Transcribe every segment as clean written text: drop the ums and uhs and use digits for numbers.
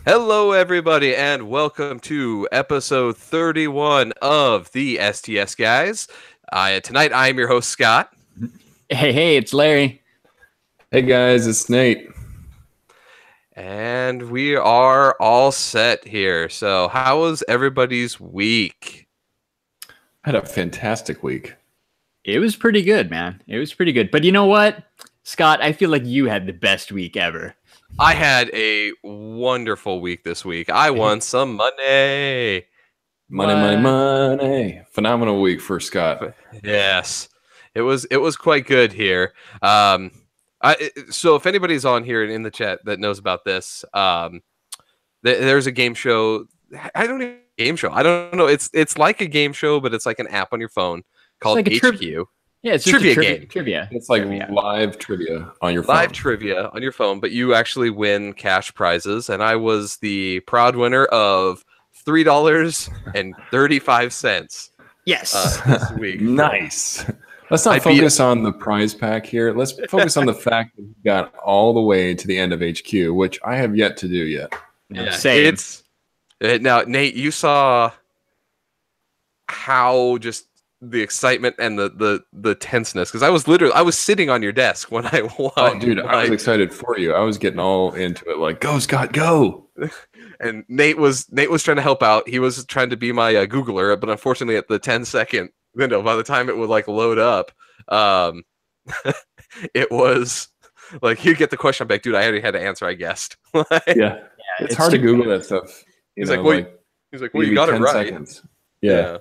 Hello, everybody, and welcome to episode 31 of the STS guys. Tonight, I am your host, Scott. Hey, it's Larry. Hey guys, it's Nate. And we are all set here. So, how was everybody's week? I had a fantastic week. It was pretty good, man. It was pretty good. But you know what, Scott? I feel like you had the best week ever. I had a wonderful week this week. I won some money. Money. Phenomenal week for Scott. Yes, it was quite good here. So if anybody's on here in the chat that knows about this, there's a game show. I don't know game show. I don't know. It's like a game show, but it's like an app on your phone called like HQ. Yeah, it's trivia just a game. Trivia. It's like live trivia on your phone. Live trivia on your phone, but you actually win cash prizes. And I was the proud winner of $3.35. Yes. This week. Nice. Let's not focus on the prize pack here. Let's focus on the fact that you got all the way to the end of HQ, which I have yet to do yet. Yeah, same. Now, Nate, you saw how just the excitement and the tenseness, because I was sitting on your desk when I won. Oh, dude, I was excited for you. I was getting all into it, like, go, Scott, go. And Nate was trying to help out. He was trying to be my Googler, but unfortunately, at the 10-second window, by the time it would like load up, it was like you get the question. I'm like, dude, I already had to answer. I guessed. Yeah, it's hard to Google that stuff. He's like, well, you got it right. Seconds. Yeah.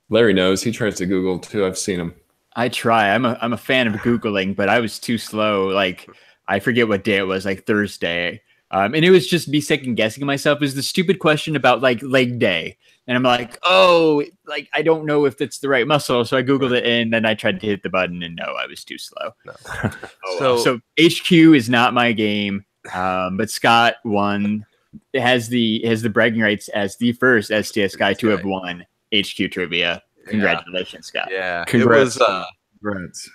Larry knows. He tries to Google too. I've seen him. I try. I'm a fan of Googling, but I was too slow. Like, I forget what day it was, like Thursday. And it was just me second guessing myself. It was the stupid question about like leg day. And I'm like, oh, like, I don't know if that's the right muscle. So I Googled it and then I tried to hit the button and no, I was too slow. No. So HQ is not my game. But Scott won. It has the bragging rights as the first STS guy to have won HQ trivia. Congratulations, Scott. Yeah. Congrats. It was Congrats.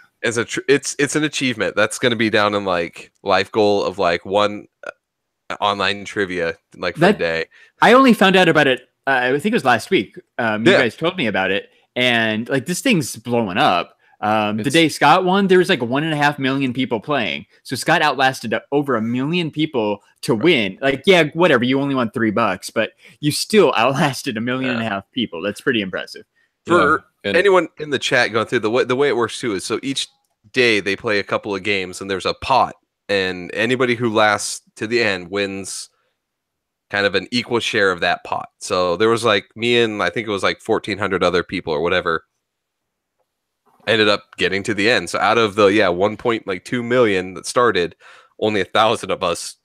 it's an achievement. That's going to be down in like life goal of like one online trivia like for a day. I only found out about it I think it was last week. You guys told me about it, and like this thing's blowing up. The day Scott won, there was like 1.5 million people playing. So Scott outlasted over 1 million people to win. Like, yeah, whatever. You only won $3, but you still outlasted 1.5 million people. That's pretty impressive. For anyone in the chat going through the way it works too is so each day they play a couple of games and there's a pot, and anybody who lasts to the end wins kind of an equal share of that pot. So there was like me and I think it was like 1,400 other people or whatever ended up getting to the end. So out of the 1.2 million that started, only 1,000 of us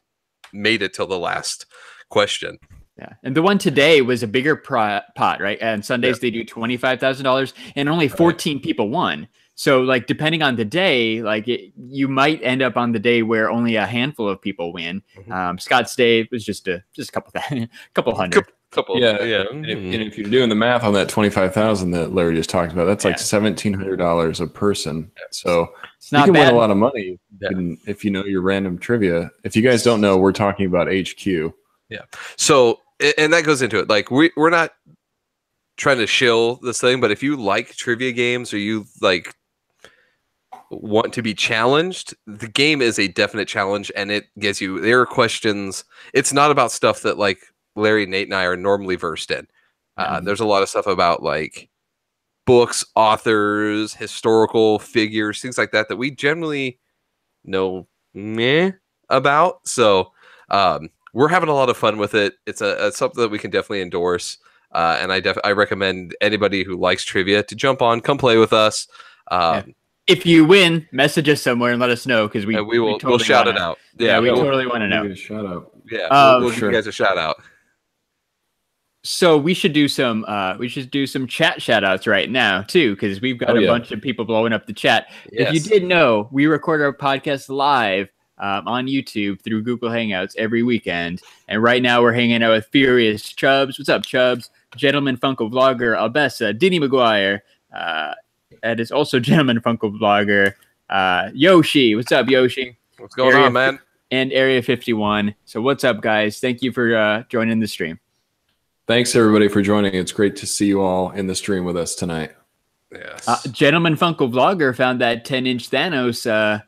made it till the last question. Yeah, and the one today was a bigger pot, right? And Sundays they do $25,000, and only 14 people won. So, like, depending on the day, like you might end up on the day where only a handful of people win. Scott's day was just a couple hundred. And if you're doing the math on that 25,000 that Larry just talked about, that's like $1,700 a person. So it's not you can bad. win a lot of money if you know your random trivia. If you guys don't know, we're talking about HQ. Yeah. So, and that goes into it. Like we're not trying to shill this thing, but if you like trivia games or you like want to be challenged, the game is a definite challenge, and it gives you there are questions. It's not about stuff that like Larry, Nate, and I are normally versed in. There's a lot of stuff about like books, authors, historical figures, things like that that we generally know about. So we're having a lot of fun with it. It's something that we can definitely endorse. And I recommend anybody who likes trivia to jump on, come play with us. If you win, message us somewhere and let us know, because we'll shout it out. Yeah, we totally want to know. A shout out. Yeah, we'll give you guys a shout out. So we should do some chat shout outs right now too, because we've got a bunch of people blowing up the chat. Yes. If you didn't know, we record our podcast live on YouTube through Google Hangouts every weekend. And right now we're hanging out with Furious Chubbs. What's up, Chubbs? Gentleman Funko Vlogger, Albessa, Dinny McGuire. That is also Gentleman Funko Vlogger. Yoshi. What's up, Yoshi? What's going on, man? and Area 51. So what's up, guys? Thank you for joining the stream. Thanks, everybody, for joining. It's great to see you all in the stream with us tonight. Yes. Gentleman Funko Vlogger found that 10-inch Thanos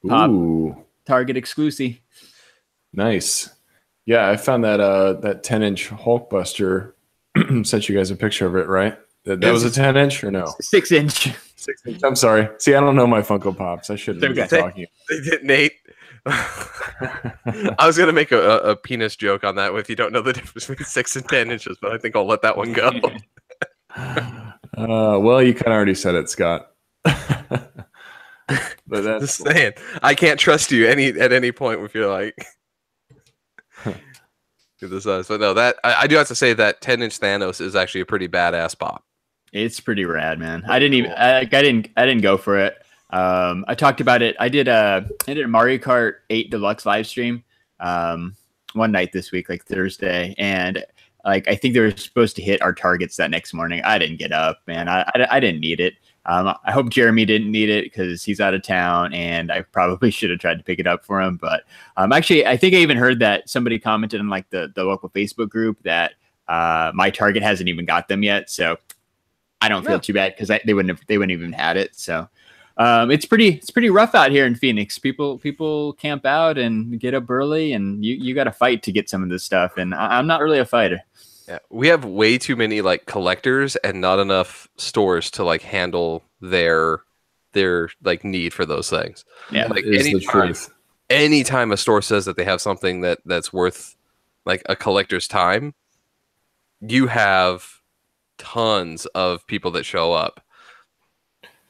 pop Target exclusive. Nice. Yeah, I found that that 10-inch Hulkbuster. Sent you guys a picture of it, right? That was a 10-inch or no? 6-inch. 6-inch. I'm sorry. See, I don't know my Funko Pops. I shouldn't be talking. They did, Nate. I was gonna make a penis joke on that if you don't know the difference between 6 and 10 inches, but I think I'll let that one go. Well, you kind of already said it, Scott. But that's just saying, I can't trust you at any point if you're like do the size. But no, that I do have to say that 10-inch Thanos is actually a pretty badass pop. It's pretty rad, man. I didn't go for it. I talked about it. I did a Mario Kart 8 Deluxe live stream one night this week, like Thursday, and like I think they were supposed to hit our targets that next morning. I didn't get up, man. I didn't need it. I hope Jeremy didn't need it because he's out of town, and I probably should have tried to pick it up for him. But actually, I think I even heard that somebody commented in like the local Facebook group that my target hasn't even got them yet. So I don't feel too bad because they wouldn't even had it. So it's pretty rough out here in Phoenix. People camp out and get up early, and you got to fight to get some of this stuff. And I'm not really a fighter. Yeah, we have way too many like collectors and not enough stores to like handle their like need for those things. Yeah, like anytime a store says that they have something that's worth like a collector's time, you have tons of people that show up.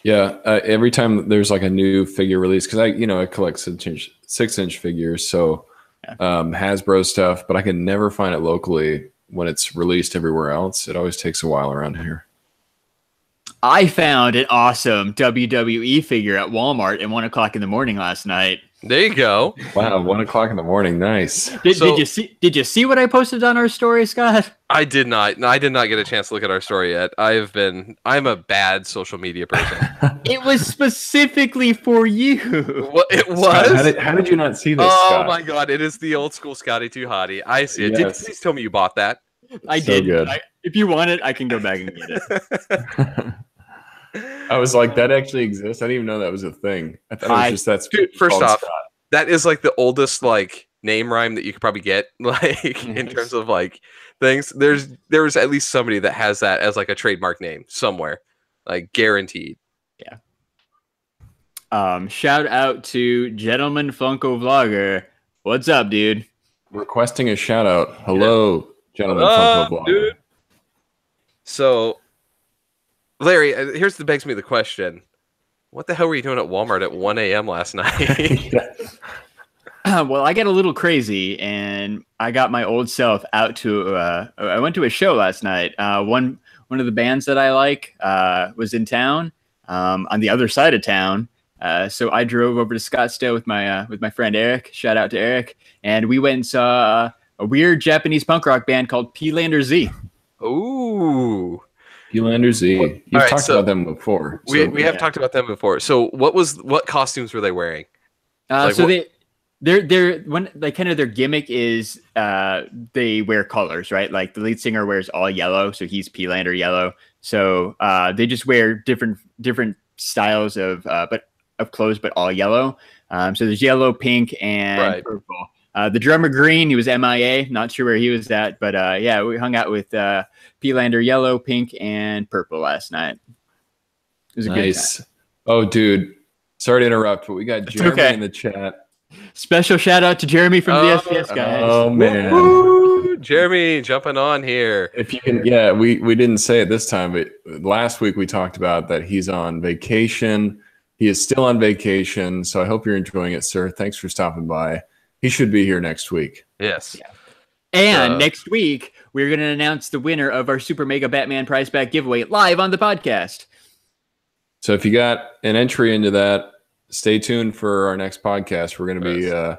Yeah, every time there's like a new figure release, because I collect 6-inch figures, so Hasbro stuff, but I can never find it locally when it's released everywhere else. It always takes a while around here. I found an awesome WWE figure at Walmart at 1 o'clock in the morning last night. There you go. Wow, 1 o'clock in the morning. Nice. Did you see what I posted on our story, Scott? I did not. I did not get a chance to look at our story yet. I'm a bad social media person. It was specifically for you. Well, it was. Scott, how did you not see this? Oh Scott? my god! It is the old school Scotty Too Hottie. I see it. Yes. Please tell me you bought that. I did. Good. If you want it, I can go back and get it. I was like, that actually exists. I didn't even know that was a thing. I thought it was just that. Dude, first off, that is like the oldest like name rhyme that you could probably get, like in terms of like things. There's at least somebody that has that as like a trademark name somewhere, like guaranteed. Yeah. Shout out to Gentleman Funko Vlogger. What's up, dude? Requesting a shout out. Hello, Gentleman Funko Vlogger. Dude. So, Larry, begs me the question: what the hell were you doing at Walmart at 1 a.m. last night? Well, I got a little crazy, and I got my old self out to. I went to a show last night. One of the bands that I like was in town, on the other side of town. So I drove over to Scottsdale with my friend Eric. Shout out to Eric, and we went and saw a weird Japanese punk rock band called P-Lander Z. Ooh. P-Lander Z. You've talked about them before. We have talked about them before. So what costumes were they wearing? They're their gimmick is they wear colors, right? Like the lead singer wears all yellow, so he's P-Lander yellow. So they just wear different styles of clothes, but all yellow. So there's yellow, pink, and purple. The drummer Green, he was MIA. Not sure where he was at, but yeah, we hung out with P-Lander yellow, pink, and purple last night. It was a good time. Oh, dude. Sorry to interrupt, but we got Jeremy in the chat. Special shout out to Jeremy from the STS guys. Oh man. Woo-hoo! Jeremy jumping on here. If you can, we didn't say it this time, but last week we talked about that he's on vacation. He is still on vacation, so I hope you're enjoying it, sir. Thanks for stopping by. He should be here next week. Yes. Yeah. And next week, we're going to announce the winner of our Super Mega Batman prize pack giveaway live on the podcast. So if you got an entry into that, stay tuned for our next podcast. We're going to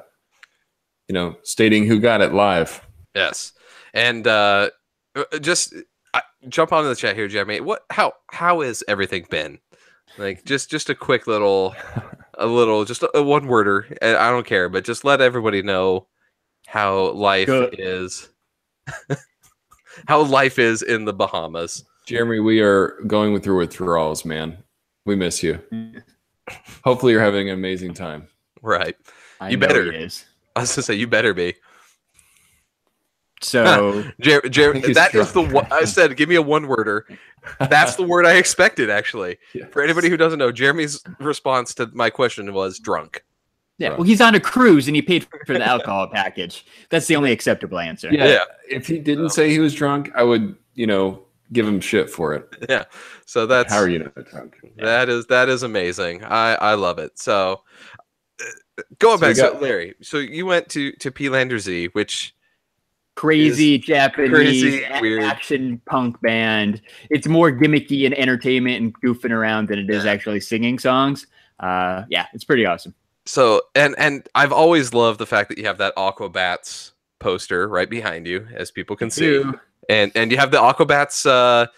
be, stating who got it live. Yes. And just jump onto the chat here, Jeremy. How has everything been? Like just a quick little a little, just a one worder. And I don't care, but just let everybody know how life is. How life is in the Bahamas. Jeremy, we are going through withdrawals, man. We miss you. Hopefully you're having an amazing time. Right. I You know better. he is. I was going to say, you better be. So that is the one I said. Give me a one-worder. That's the word I expected, actually. Yes. For anybody who doesn't know, Jeremy's response to my question was drunk. yeah, well, he's on a cruise and he paid for the alcohol package. That's the only acceptable answer. Yeah. If he didn't say he was drunk, I would, give him shit for it. Yeah. So that's how are you not drunk? That is amazing. I love it. So going back, Larry. So you went to P-Lander Z, which crazy Japanese crazy, weird action punk band. It's more gimmicky and entertainment and goofing around than it is actually singing songs. It's pretty awesome. So and I've always loved the fact that you have that Aquabats poster right behind you, as people can see, and you have the Aquabats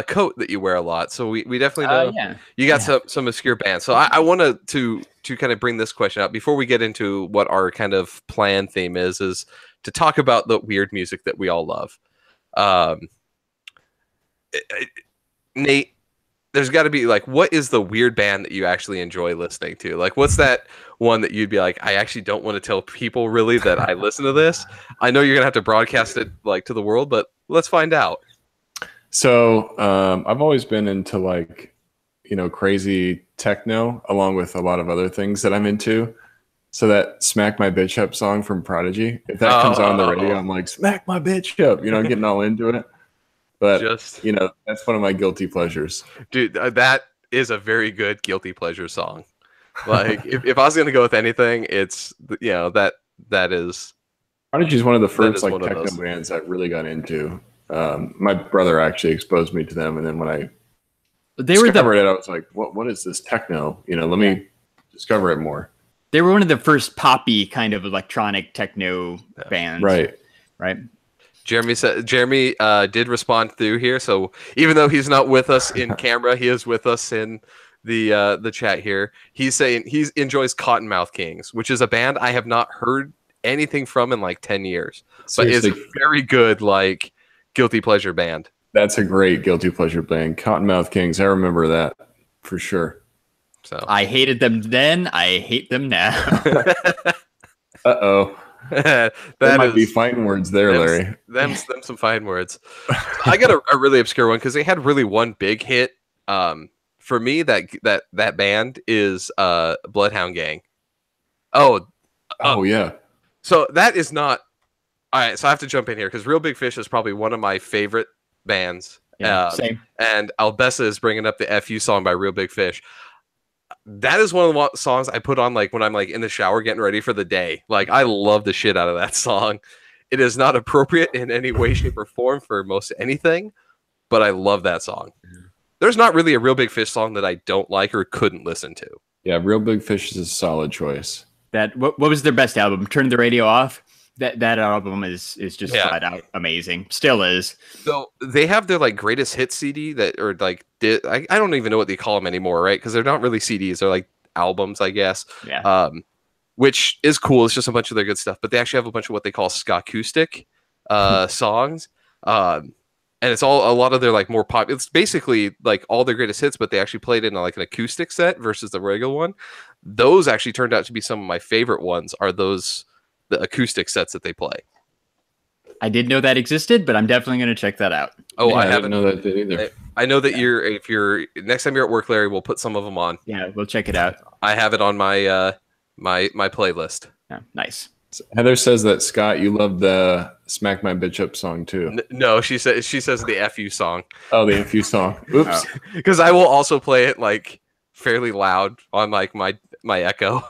coat that you wear a lot. So we definitely know you got some obscure bands. So I wanted to kind of bring this question up before we get into what our kind of plan theme is to talk about the weird music that we all love. Nate, there's got to be like, what is the weird band that you actually enjoy listening to? Like, what's that one that you'd be like, I actually don't want to tell people really that I listen to this. I know you're gonna have to broadcast it like to the world, but let's find out. So I've always been into like, crazy techno along with a lot of other things that I'm into. So that Smack My Bitch Up song from Prodigy, if that comes on the radio, I'm like, smack my bitch up, I'm getting all into it. But, that's one of my guilty pleasures. Dude, that is a very good guilty pleasure song. Like, if I was going to go with anything, it's, that is... Prodigy is one of the first like techno bands I really got into. My brother actually exposed me to them, and then when I discovered it, I was like, what is this techno? Let me discover it more. They were one of the first poppy kind of electronic techno bands. Right. Jeremy did respond through here, so even though he's not with us in camera, he is with us in the chat here. He's saying he enjoys Cottonmouth Kings, which is a band I have not heard anything from in like 10 years. Seriously. But is a very good like guilty pleasure band. That's a great guilty pleasure band. Cottonmouth Kings, I remember that for sure. So I hated them then. I hate them now. Uh-oh. that might be fine words there, Larry. Them some fine words. I got a really obscure one because they had really one big hit. For me, that band is Bloodhound Gang. Oh yeah. So that is not all right. So I have to jump in here because Real Big Fish is probably one of my favorite bands. Yeah, same. And Albessa is bringing up the FU song by Real Big Fish. That is one of the songs I put on like when I'm like in the shower getting ready for the day. Like I love the shit out of that song. It is not appropriate in any way, shape, or form for most anything, but I love that song. There's not really a Real Big Fish song that I don't like or couldn't listen to. Yeah, Real Big Fish is a solid choice. What was their best album? Turn the Radio Off. That album is just flat out amazing. Still is. So they have their like greatest hits CD that, or like I don't even know what they call them anymore, right? Because they're not really CDs; they're like albums, I guess. Yeah. Which is cool. It's just a bunch of their good stuff. But they actually have a bunch of what they call ska-acoustic songs, and it's a lot of their like more pop. It's basically like all their greatest hits, but they actually played it in like an acoustic set versus the regular one. Those actually turned out to be some of my favorite ones. Are those the acoustic sets that they play? I did know that existed, but I'm definitely going to check that out. Oh, yeah, I haven't know that either. I know that if you're next time you're at work, Larry, we'll put some of them on. Yeah, we'll check it out. I have it on my my playlist. Yeah, nice. Heather says that Scott, you love the "Smack My Bitch Up" song too. No, she says the FU song. Oh, the FU song. Oops. Because I will also play it like fairly loud on like my Echo,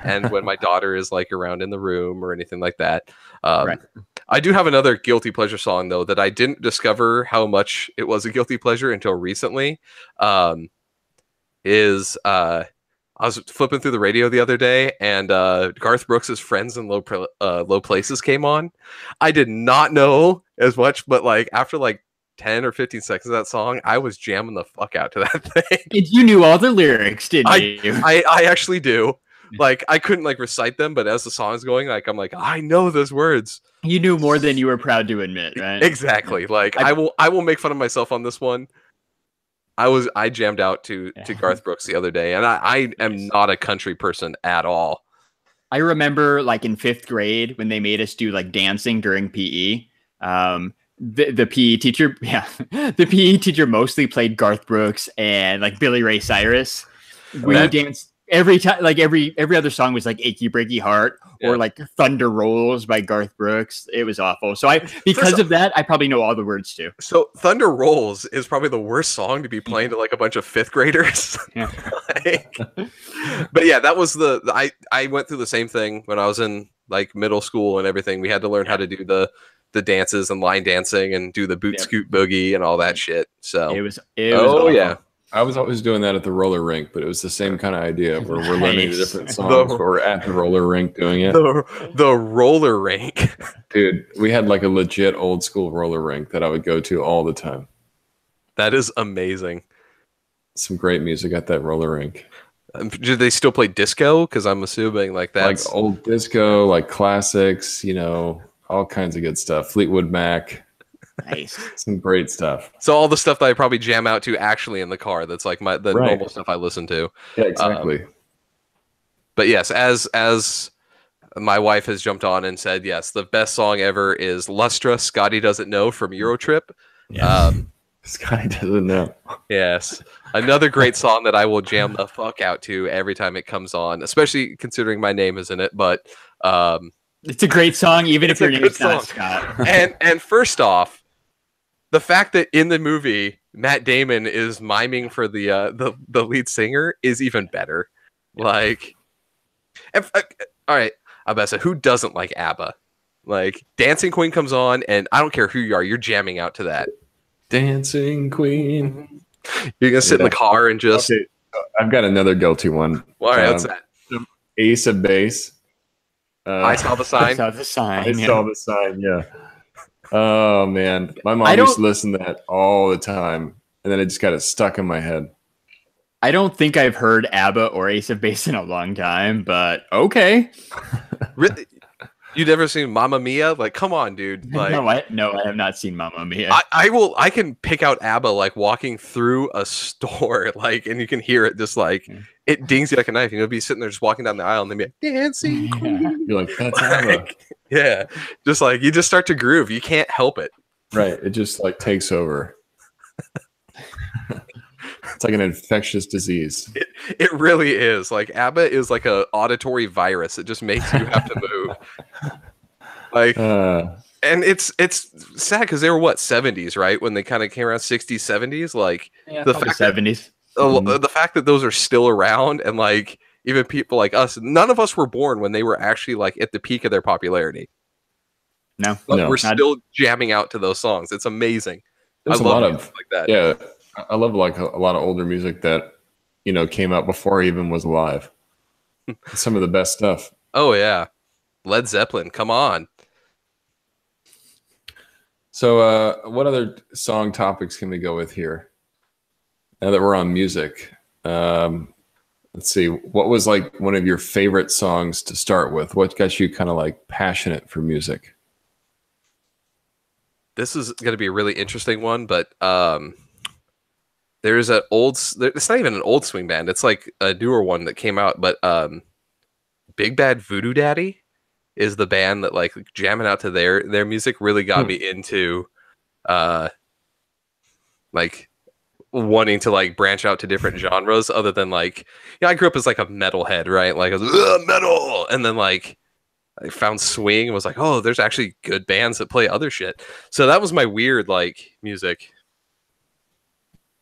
and when my daughter is like around in the room or anything like that. Right. I do have another guilty pleasure song though that I didn't discover how much it was a guilty pleasure until recently. I was flipping through the radio the other day, and Garth Brooks' "Friends in Low Places" came on. I did not know as much, but like after like 10 or 15 seconds of that song, I was jamming the fuck out to that thing. And you knew all the lyrics, didn't you? I actually do. Like, I couldn't like recite them, but as the song's going, like, I'm like, I know those words. You knew more than you were proud to admit, right? Exactly. Like, I will make fun of myself on this one. I jammed out to Garth Brooks the other day, and I am not a country person at all. I remember like in 5th grade when they made us do like dancing during PE. The PE teacher, the PE teacher mostly played Garth Brooks and like Billy Ray Cyrus. We danced every time, like every other song was like Achy Breaky Heart or like Thunder Rolls by Garth Brooks. It was awful. So because of that, I probably know all the words too. So Thunder Rolls is probably the worst song to be playing to like a bunch of 5th graders. Yeah. But yeah, that was I went through the same thing when I was in like middle school and everything. We had to learn how to do the dances and line dancing and do the boot scoot boogie and all that shit. So it was awful. Yeah. I was always doing that at the roller rink, but it was the same kind of idea where we're learning the different songs, but we're at the roller rink doing it. The roller rink. Dude, we had like a legit old school roller rink that I would go to all the time. That is amazing. Some great music at that roller rink. Do they still play disco? Because I'm assuming like that's like old disco, like classics, you know, all kinds of good stuff. Fleetwood Mac. Nice. Some great stuff. So all the stuff that I probably jam out to actually in the car. That's like the normal stuff I listen to. Yeah, exactly. But yes, as my wife has jumped on and said, yes, the best song ever is Lustra, Scotty Doesn't Know from Eurotrip. Yeah. Scotty Doesn't Know. Yes. Another great song that I will jam the fuck out to every time it comes on, especially considering my name is in it. But it's a great song, even if your name's not Scott. And first off, the fact that in the movie Matt Damon is miming for the lead singer is even better. Like, all right, Abessa, who doesn't like ABBA? Like, Dancing Queen comes on, and I don't care who you are, you're jamming out to that. Dancing Queen. You're gonna sit in the car and just. Okay. I've got another guilty one. Well, all right, what's that? Ace of Base. I saw the sign. I saw the sign. Saw the sign. Yeah. Oh man, my mom used to listen to that all the time, and then it just got it stuck in my head. I don't think I've heard ABBA or Ace of Base in a long time, but okay. Really? You've never seen Mamma Mia? Like, come on, dude. Like, no, I have not seen Mamma Mia. I can pick out ABBA like walking through a store, like, and you can hear it just like it dings you like a knife. You'll be sitting there just walking down the aisle and they'll be like, Dancing Queen. You're like, that's ABBA. Yeah. Just like you just start to groove. You can't help it. Right. It just like takes over. It's like an infectious disease. It really is. Like ABBA is like a auditory virus. It just makes you have to move. Like, and it's sad because they were what 70s, right? When they kind of came around 60s, 70s. Like the fact 70s. The fact that those are still around and like even people like us, none of us were born when they were actually like at the peak of their popularity. No, but we're still jamming out to those songs. It's amazing. There's I a love lot of like that. Yeah. I love like a lot of older music that, you know, came out before I even was alive. Some of the best stuff. Oh yeah. Led Zeppelin, come on. So what other song topics can we go with here? Now that we're on music. Let's see. What was like one of your favorite songs to start with? What got you kind of like passionate for music? This is going to be a really interesting one, but there's an old, it's not even an old swing band. It's like a newer one that came out, but Big Bad Voodoo Daddy is the band that like jamming out to their music really got me into like wanting to like branch out to different genres other than like, I grew up as like a metalhead, right? Like I was metal. And then like I found swing and was like, oh, there's actually good bands that play other shit. So that was my weird like music.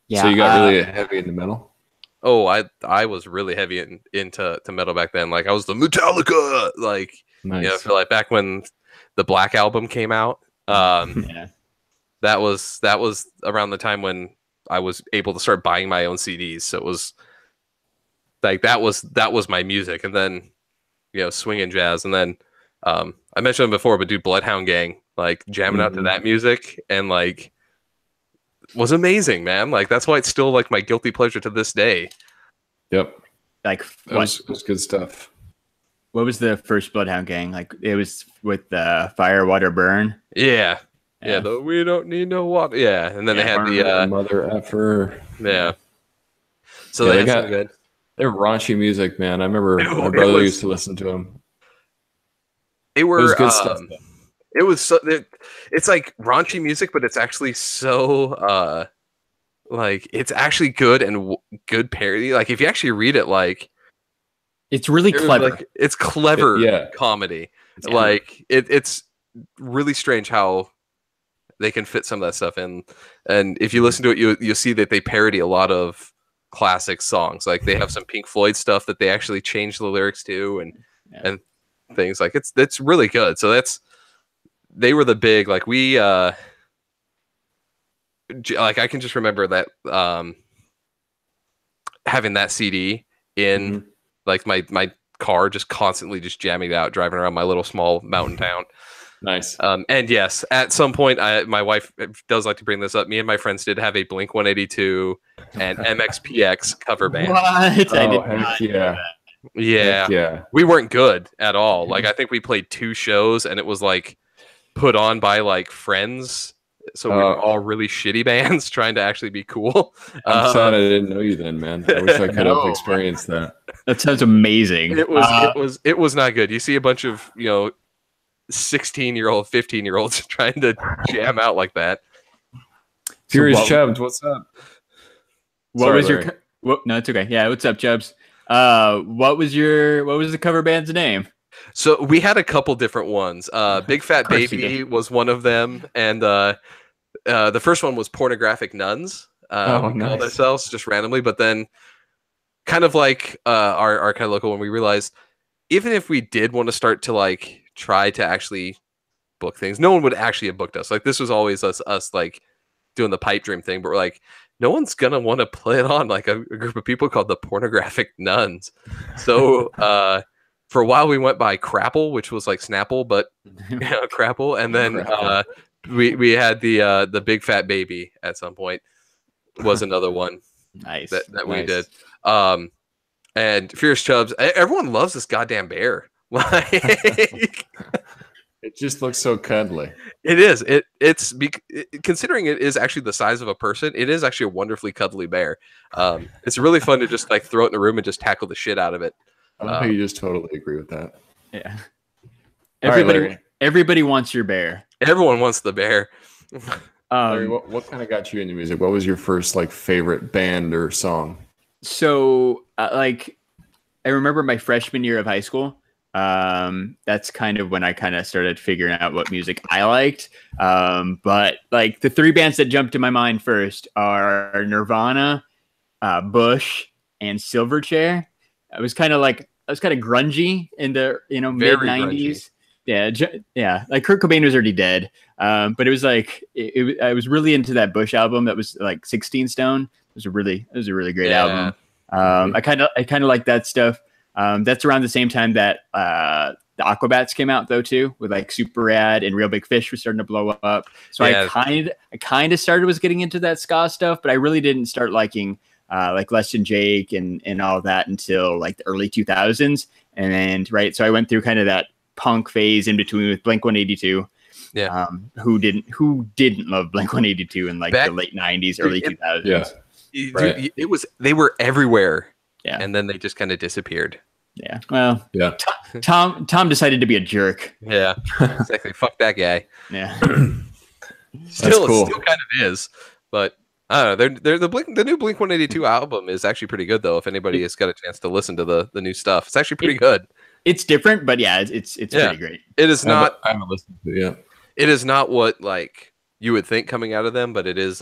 Yeah, so you got really heavy into metal? Oh, I was really heavy into metal back then. Like I was the Metallica, like nice. You know, for like back when the Black Album came out. Yeah. That was around the time when I was able to start buying my own CDs. So it was like that was my music, and then swing and jazz, and then I mentioned them before, but dude, Bloodhound Gang, like jamming out to that music, and like was amazing, man. Like that's why it's still like my guilty pleasure to this day. Yep. Like It was good stuff. what was the first Bloodhound Gang? Like it was with Fire, Water, Burn. Yeah. We don't need no water. Yeah, and then they had the mother effer. Yeah. So Yeah, they got good. They're raunchy music, man. I remember my brother used to listen to them. They were It was good stuff. It was so. It's like raunchy music, but it's actually so like it's actually good and good parody. Like if you actually read it, like it's really clever. Like, it's clever comedy. Yeah. Like it's really strange how they can fit some of that stuff in. And if you listen to it, you'll see that they parody a lot of classic songs. Like they have some Pink Floyd stuff that they actually change the lyrics to, and things like it's really good. So they were the big like we like I can just remember that having that CD in like my car, just constantly just jamming it out, driving around my little small mountain town. Nice. And yes, at some point, my wife does like to bring this up. Me and my friends did have a Blink 182 and MXPX cover band. What? Oh, heck yeah. Yeah. Yeah. We weren't good at all. Like I think we played 2 shows and it was like put on by like friends. So we were all really shitty bands trying to actually be cool. I'm sad I didn't know you then, man. I wish I could have experienced that. That sounds amazing. It was not good. You see a bunch of, 16-year-old, 15-year-olds trying to jam out like that. Furious Chubbs, what's up? No, it's okay. Yeah, what's up, Chubbs? What was the cover band's name? So we had a couple different ones. Big Fat Baby was one of them, and the first one was Pornographic Nuns. Called ourselves just randomly, but then kind of like our kind of local one, we realized even if we did want to start to like try to actually book things, no one would actually have booked us. Like this was always us like doing the pipe dream thing, but we're like, no one's gonna want to play it on like a group of people called the Pornographic Nuns. So for a while we went by Crapple, which was like Snapple, but Crapple, and then we had the Big Fat Baby at some point was another one. Nice that we did. And Fierce Chubbs, everyone loves this goddamn bear. Like it just looks so cuddly. It is. It's considering it is actually the size of a person. It is actually a wonderfully cuddly bear. It's really fun to just like throw it in a room and just tackle the shit out of it. I don't think you just totally agree with that. Yeah. Everybody wants your bear. Everyone wants the bear. Larry, what kind of got you into music? What was your first like favorite band or song? So like I remember my freshman year of high school. That's kind of when I kind of started figuring out what music I liked. But like the 3 bands that jumped to my mind first are Nirvana, Bush, and Silverchair. I was kind of grungy in the mid 90s. Yeah. Like Kurt Cobain was already dead. But it was like I was really into that Bush album that was like 16 Stone. It was a really great album. I kind of like that stuff. That's around the same time that the Aquabats came out though too, with like Super Rad and Real Big Fish was starting to blow up. So I kind of started getting into that ska stuff, but I really didn't start liking like Less Than Jake and all that until like the early 2000s. And then so I went through kind of that punk phase in between with Blink 182. Yeah. Who didn't love Blink 182 in like the late 90s, early 2000s? Yeah. Dude, they were everywhere. Yeah. And then they just kind of disappeared. Yeah. Well, yeah. Tom decided to be a jerk. Yeah. Exactly. Fuck that guy. Yeah. Still kind of is. But I don't know. The new Blink 182 album is actually pretty good though. If anybody has got a chance to listen to the new stuff, it's actually pretty good. It's different, but yeah, it's pretty great. It is not. I haven't listened to it yet. It is not what like you would think coming out of them, but it is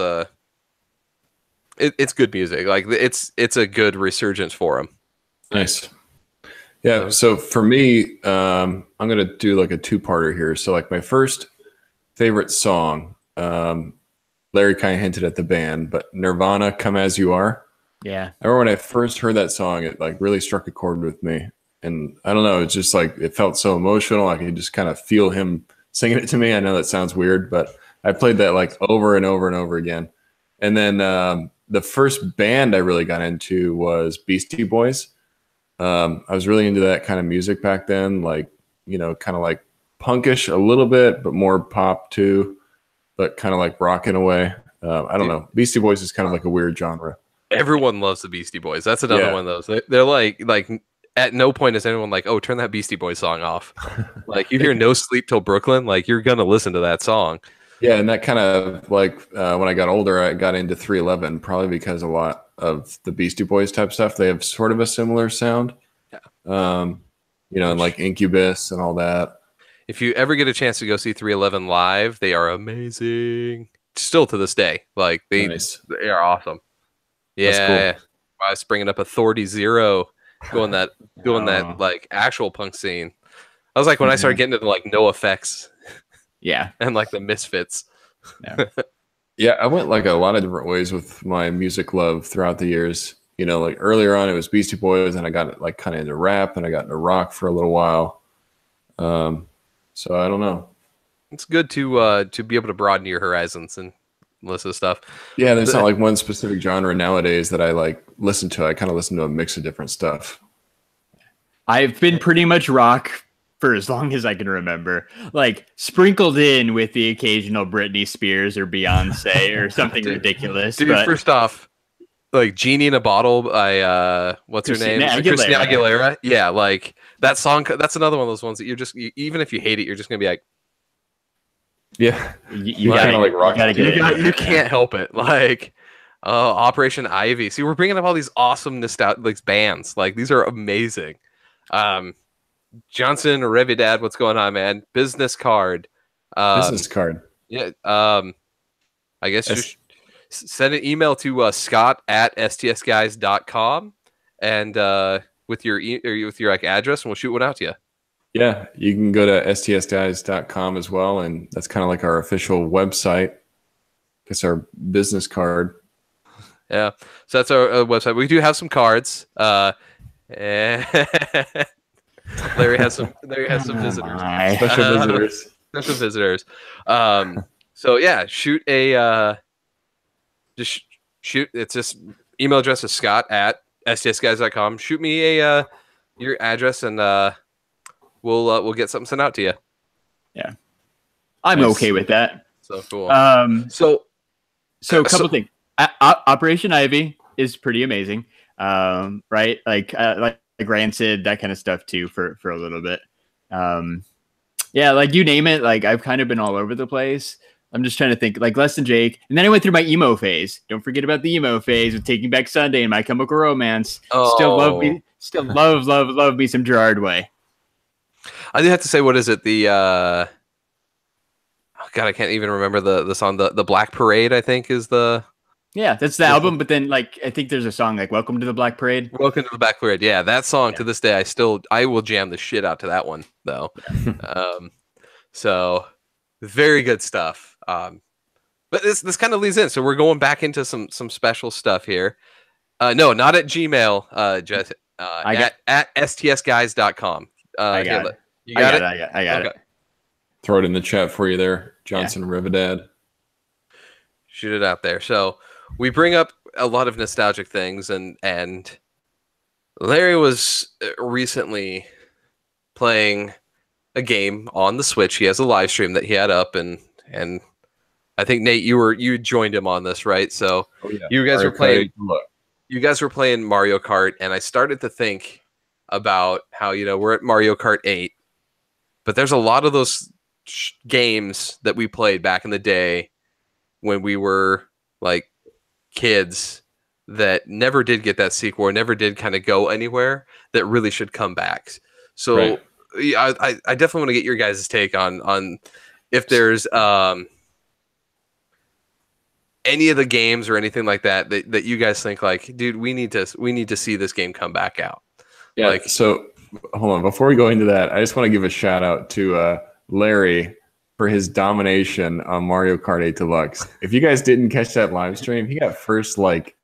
it's good music. Like it's a good resurgence for them. Nice. Yeah. So for me, I'm gonna do like a 2-parter here. So like my first favorite song, Larry kind of hinted at the band, but Nirvana, "Come As You Are." Yeah. I remember when I first heard that song, it like really struck a chord with me, and I don't know, it's just like it felt so emotional. I could just kind of feel him singing it to me. I know that sounds weird, but I played that like over and over and over again. And then the first band I really got into was Beastie Boys. I was really into that kind of music back then, like, you know, kind of like punkish a little bit, but more pop too, but kind of like rock in a way. I don't know. Beastie Boys is kind of like a weird genre. Everyone loves the Beastie Boys. That's another one of those. They're like at no point is anyone like, oh, turn that Beastie Boys song off. Like you hear No Sleep Till Brooklyn, like you're gonna listen to that song. Yeah, and that kind of like when I got older, I got into 311 probably because a lot of the Beastie Boys type stuff, they have sort of a similar sound. Yeah. You know, and like Incubus and all that. If you ever get a chance to go see 311 live, they are amazing. Still to this day, like they are awesome. Yeah, cool. I was bringing up Authority Zero, doing that like actual punk scene. I was like when I started getting into like No Effects, and like the Misfits. Yeah, I went like a lot of different ways with my music love throughout the years. You know, like earlier on it was Beastie Boys, and I got like kind of into rap, and I got into rock for a little while. So I don't know. It's good to be able to broaden your horizons and listen to stuff. Yeah, there's not like one specific genre nowadays that I like listen to. I kind of listen to a mix of different stuff. I've been pretty much rock for as long as I can remember, like sprinkled in with the occasional Britney Spears or Beyonce or something ridiculous. Dude, first off, like Genie in a Bottle by what's her name? Christina Aguilera. Yeah, like that song. That's another one of those ones that even if you hate it, you're just gonna be like, yeah, you gotta like rock. You can't help it. Like Operation Ivy. See, we're bringing up all these awesome nostalgic bands. Like these are amazing. Johnson Revidad, what's going on, man? Business Card. Business Card. Yeah. I guess just send an email to scott@stsguys.com and with your like address, and we'll shoot one out to you. Yeah, you can go to stsguys.com as well, and that's kind of like our official website. It's our business card. Yeah, so that's our website. We do have some cards. Larry has some visitors. Special visitors. Special visitors. So yeah, shoot a just shoot. It's just email address is scott@stsguys.com. Shoot me a your address and we'll get something sent out to you. Yeah, I'm okay with that. So cool. So a couple things. Operation Ivy is pretty amazing. Right? Like Rancid, that kind of stuff too for a little bit. Yeah, like you name it. Like I've kind of been all over the place. I'm just trying to think, like Less Than Jake, and then I went through my emo phase. Don't forget about the emo phase with Taking Back Sunday and My Chemical Romance. Oh. Still love me some Gerard Way. I do have to say, what is it? The oh God, I can't even remember the song. The Black Parade, I think, is the. Yeah, that's the album. But then, like, I think there's a song like "Welcome to the Black Parade." Welcome to the Black Parade. Yeah, that song to this day, I will jam the shit out to that one though. So very good stuff. But this kind of leads in. So we're going back into some special stuff here. No, not at Gmail. Just at stsguys.com. I got it. You got it. I got it. Throw it in the chat for you there, Johnson Rivedad. Shoot it out there. So we bring up a lot of nostalgic things, and Larry was recently playing a game on the Switch. He has a live stream that he had up, and I think Nate, you joined him on this, right? So you guys were playing. You guys were playing Mario Kart, and I started to think about how we're at Mario Kart 8, but there's a lot of those games that we played back in the day when we were like kids that never did get that sequel or never did kind of go anywhere that really should come back. So I definitely want to get your guys' take on if there's any of the games or anything like that you guys think like, dude, we need to see this game come back out. Yeah. Like, so hold on, before we go into that, I just want to give a shout out to Larry for his domination on Mario Kart 8 Deluxe. If you guys didn't catch that live stream, he got first like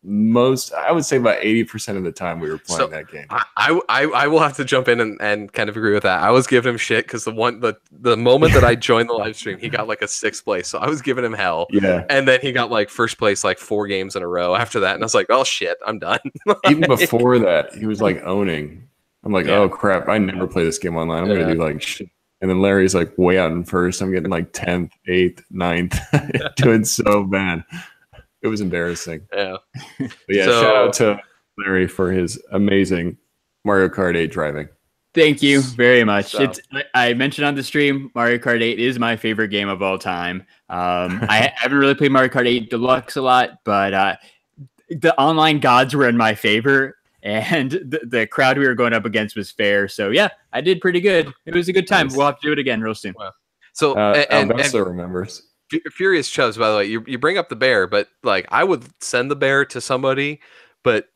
I would say about 80% of the time we were playing that game. I will have to jump in and kind of agree with that. I was giving him shit because the moment that I joined the live stream, he got like a 6th place. So I was giving him hell. Yeah. And then he got like 1st place like 4 games in a row after that. And I was like, oh shit, I'm done. Even before that, he was like owning. I'm like, oh crap, I never play this game online. I'm gonna do like shit. And then Larry's like way out in first. I'm getting like 10th, 8th, 9th, doing so bad. It was embarrassing. Yeah. But yeah, shout out to Larry for his amazing Mario Kart 8 driving. Thank you very much. I mentioned on the stream, Mario Kart 8 is my favorite game of all time. I haven't really played Mario Kart 8 Deluxe a lot, but the online gods were in my favor. And the crowd we were going up against was fair. So, yeah, I did pretty good. It was a good time. Nice. We'll have to do it again real soon. Wow. So, and remembers. Furious Chubbs, by the way, you bring up the bear, but like I would send the bear to somebody, but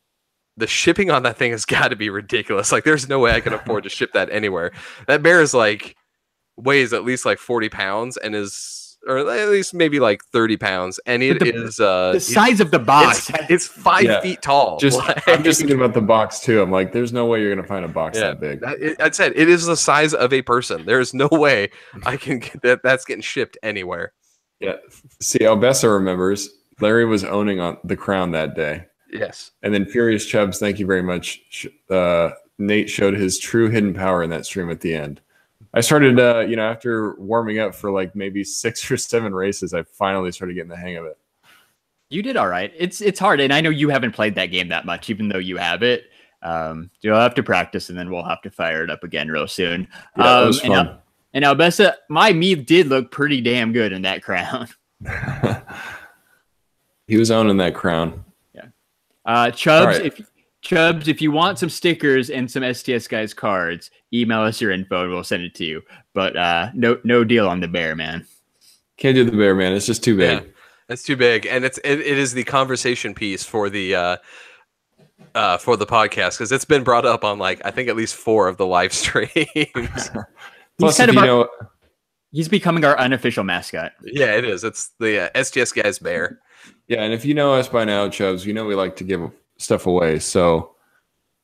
the shipping on that thing has got to be ridiculous. Like, there's no way I can afford to ship that anywhere. That bear is like weighs at least like 40 pounds and is. Or at least maybe like 30 pounds, and it is the size of the box. It's 5 feet tall. I'm just thinking about the box too. I'm like, there's no way you're gonna find a box that big. I said it is the size of a person. There's no way I can get that. That's getting shipped anywhere. Yeah. See, Albessa remembers Larry was owning on the crown that day. Yes. And then Furious Chubbs, thank you very much. Nate showed his true hidden power in that stream at the end. I started, after warming up for like maybe 6 or 7 races, I finally started getting the hang of it. You did all right. It's hard, and I know you haven't played that game that much, even though you have it. You'll have to practice, and then we'll have to fire it up again real soon. Yeah, it was fun. And Albessa, my Meave did look pretty damn good in that crown. He was owning that crown. Yeah. Chubbs, right. Chubbs, if you want some stickers and some STS guys cards, email us your info and we'll send it to you. But no deal on the bear, man. Can't do the bear, man. It's just too big. Yeah, it's too big, and it is the conversation piece for the podcast because it's been brought up on like I think at least 4 of the live streams. Plus, he's becoming our unofficial mascot. Yeah, it is. It's the STS guys bear. Yeah, and if you know us by now, Chubbs, you know we like to give stuff away. So,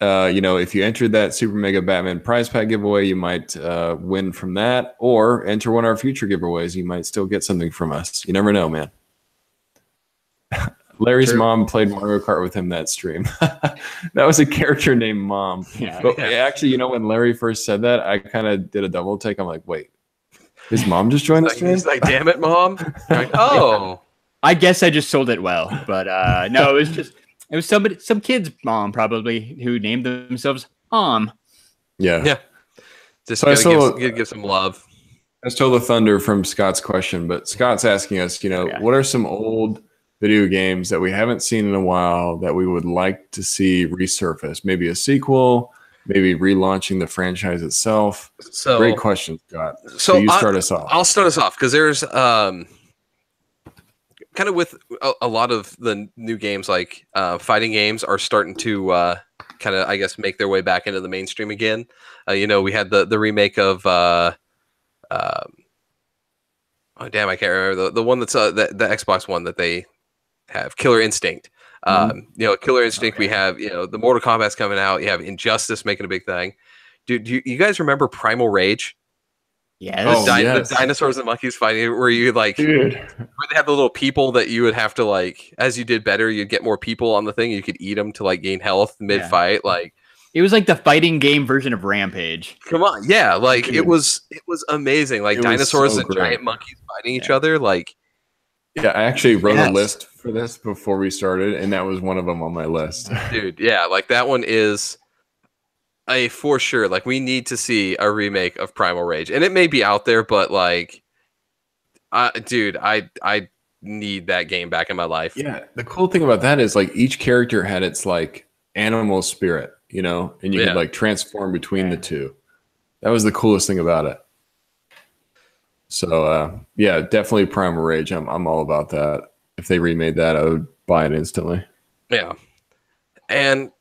if you entered that Super Mega Batman prize pack giveaway, you might win from that, or enter one of our future giveaways. You might still get something from us. You never know, man. Larry's mom played Mario Kart with him that stream. That was a character named Mom. Actually, when Larry first said that, I kind of did a double take. I'm like, wait, his mom just joined the stream? He's like, damn it, Mom. Like, oh. I guess I just sold it well, but no, it was some kid's mom probably who named themselves Mom. Yeah. Just gotta give some love. I stole the thunder from Scott's question, but Scott's asking us, what are some old video games that we haven't seen in a while that we would like to see resurface? Maybe a sequel, maybe relaunching the franchise itself. So great question, Scott. So you start us off. I'll start us off because there's kind of with a lot of the new games, like fighting games are starting to kind of, I guess, make their way back into the mainstream again. We had the remake of oh damn, I can't remember the one that's the Xbox one that they have, Killer Instinct. Killer Instinct. Okay. We have the Mortal Kombat's coming out. You have Injustice making a big thing. Dude, you guys remember Primal Rage? Yes. The dinosaurs and monkeys fighting, where you where they had the little people that you would have to as you did better, you'd get more people on the thing. You could eat them to gain health mid fight. It was like the fighting game version of Rampage. Come on, yeah, it was amazing. Dinosaurs and giant monkeys fighting each other. Yeah, I actually wrote a list for this before we started, and that was one of them on my list. Dude, yeah, that one is. For sure, we need to see a remake of Primal Rage, and it may be out there, but dude, I need that game back in my life. Yeah, the cool thing about that is each character had its animal spirit, and you could transform between the two. That was the coolest thing about it. So definitely Primal Rage. I'm all about that. If they remade that, I would buy it instantly. Yeah, and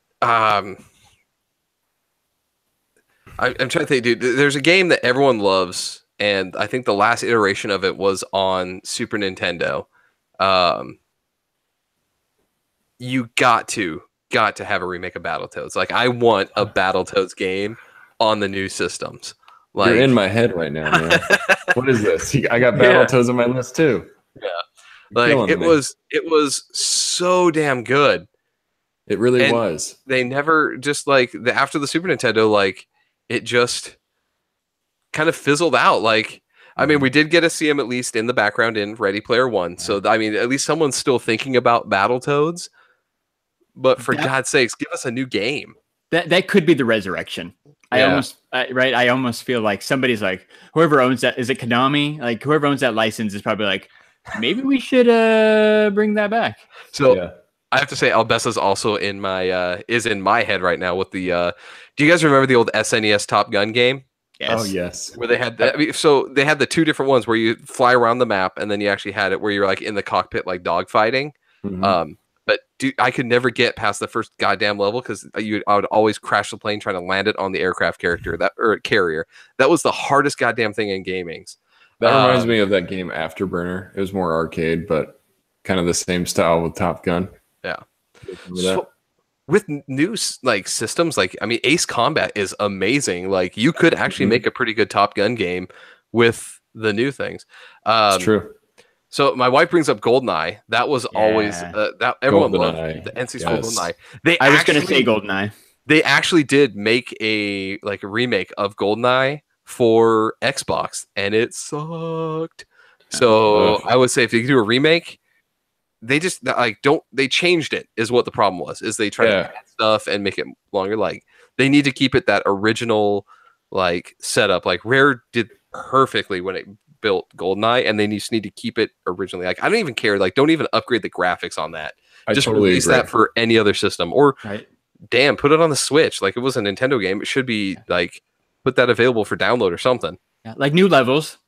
I'm trying to think, dude. There's a game that everyone loves, and I think the last iteration of it was on Super Nintendo. you got to have a remake of Battletoads. Like, I want a Battletoads game on the new systems. Like, you're in my head right now, man. What is this? I got Yeah. Battletoads on my list too. Yeah. You're Like, killing it me. was so damn good. It really And was. they never just like after the Super Nintendo, like it just kind of fizzled out. Like, I mean, we did get to see him at least in the background in Ready Player One. So I mean, at least someone's still thinking about Battletoads. But for God's sakes, give us a new game. That could be the resurrection. I almost feel like somebody's like, whoever owns that, is it Konami? Like, whoever owns that license is probably like, maybe we should bring that back. So I have to say, Albesa's also in my head right now with the. Do you guys remember the old SNES Top Gun game? Yes. Oh yes. Where they had that. I mean, so they had the two different ones where you fly around the map, and then you actually had it where you're like in the cockpit, like dogfighting. Mhm. But I could never get past the first goddamn level because I would always crash the plane trying to land it on the aircraft carrier. That was the hardest goddamn thing in gamings. That reminds me of that game Afterburner. It was more arcade, but kind of the same style with Top Gun. Yeah. So, with new like systems, like I mean, Ace Combat is amazing. Like, you could actually make a pretty good Top Gun game with the new things. It's true. So my wife brings up GoldenEye. That was always that everyone loved the NC4 GoldenEye. I was going to say GoldenEye. They actually did make a remake of GoldenEye for Xbox, and it sucked. So I would say if you do a remake, they just they changed it is what the problem was. Is they tried to add stuff and make it longer. Like, they need to keep it that original like setup. Like, Rare did perfectly when it built GoldenEye, and they just need to keep it originally. Like, I don't even care. Like, don't even upgrade the graphics on that. Just totally release that for any other system, or damn, put it on the Switch. Like, it was a Nintendo game. It should be like put that available for download or something. Yeah, like new levels,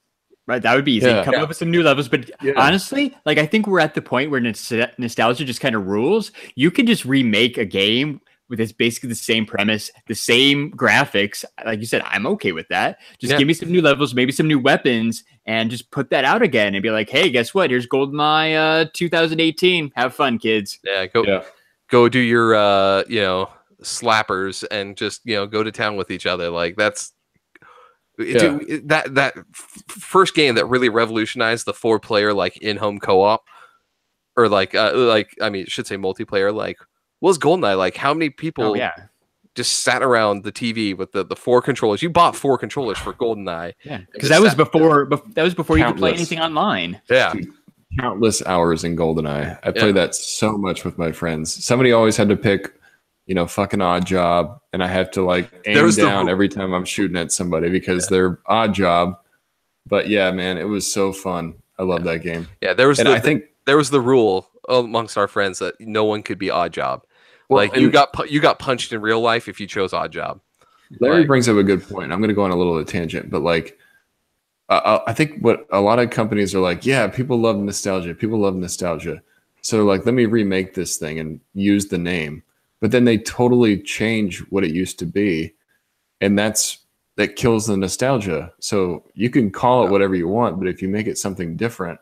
right? That would be easy. Come up with some new levels. But honestly, like, I think we're at the point where nostalgia just kind of rules. You can just remake a game with it's basically the same premise, the same graphics. Like you said, I'm okay with that. Just give me some new levels, maybe some new weapons, and just put that out again and be like, hey, guess what? Here's GoldenEye 2018. Have fun, kids. Yeah, go do your slappers and just go to town with each other. Like, that's that first game that really revolutionized the 4-player like in-home co-op, or I mean, it should say multiplayer. Like, was GoldenEye. Like, how many people just sat around the TV with the 4 controllers? You bought 4 controllers for GoldenEye. Yeah, because that was before you could play anything online. Yeah. Countless hours in GoldenEye. I played that so much with my friends. Somebody always had to pick, fucking Odd Job, and I have to like aim down every time I'm shooting at somebody because they're Odd Job. But yeah, man, it was so fun. I love that game. Yeah, there was the rule amongst our friends that no one could be Odd Job. Well, like, you got punched in real life if you chose Odd Job. Larry brings up a good point. I'm going to go on a little tangent, but like, I think what a lot of companies are like, people love nostalgia. People love nostalgia. So like, let me remake this thing and use the name. But then they totally change what it used to be. And that kills the nostalgia. So you can call it whatever you want, but if you make it something different,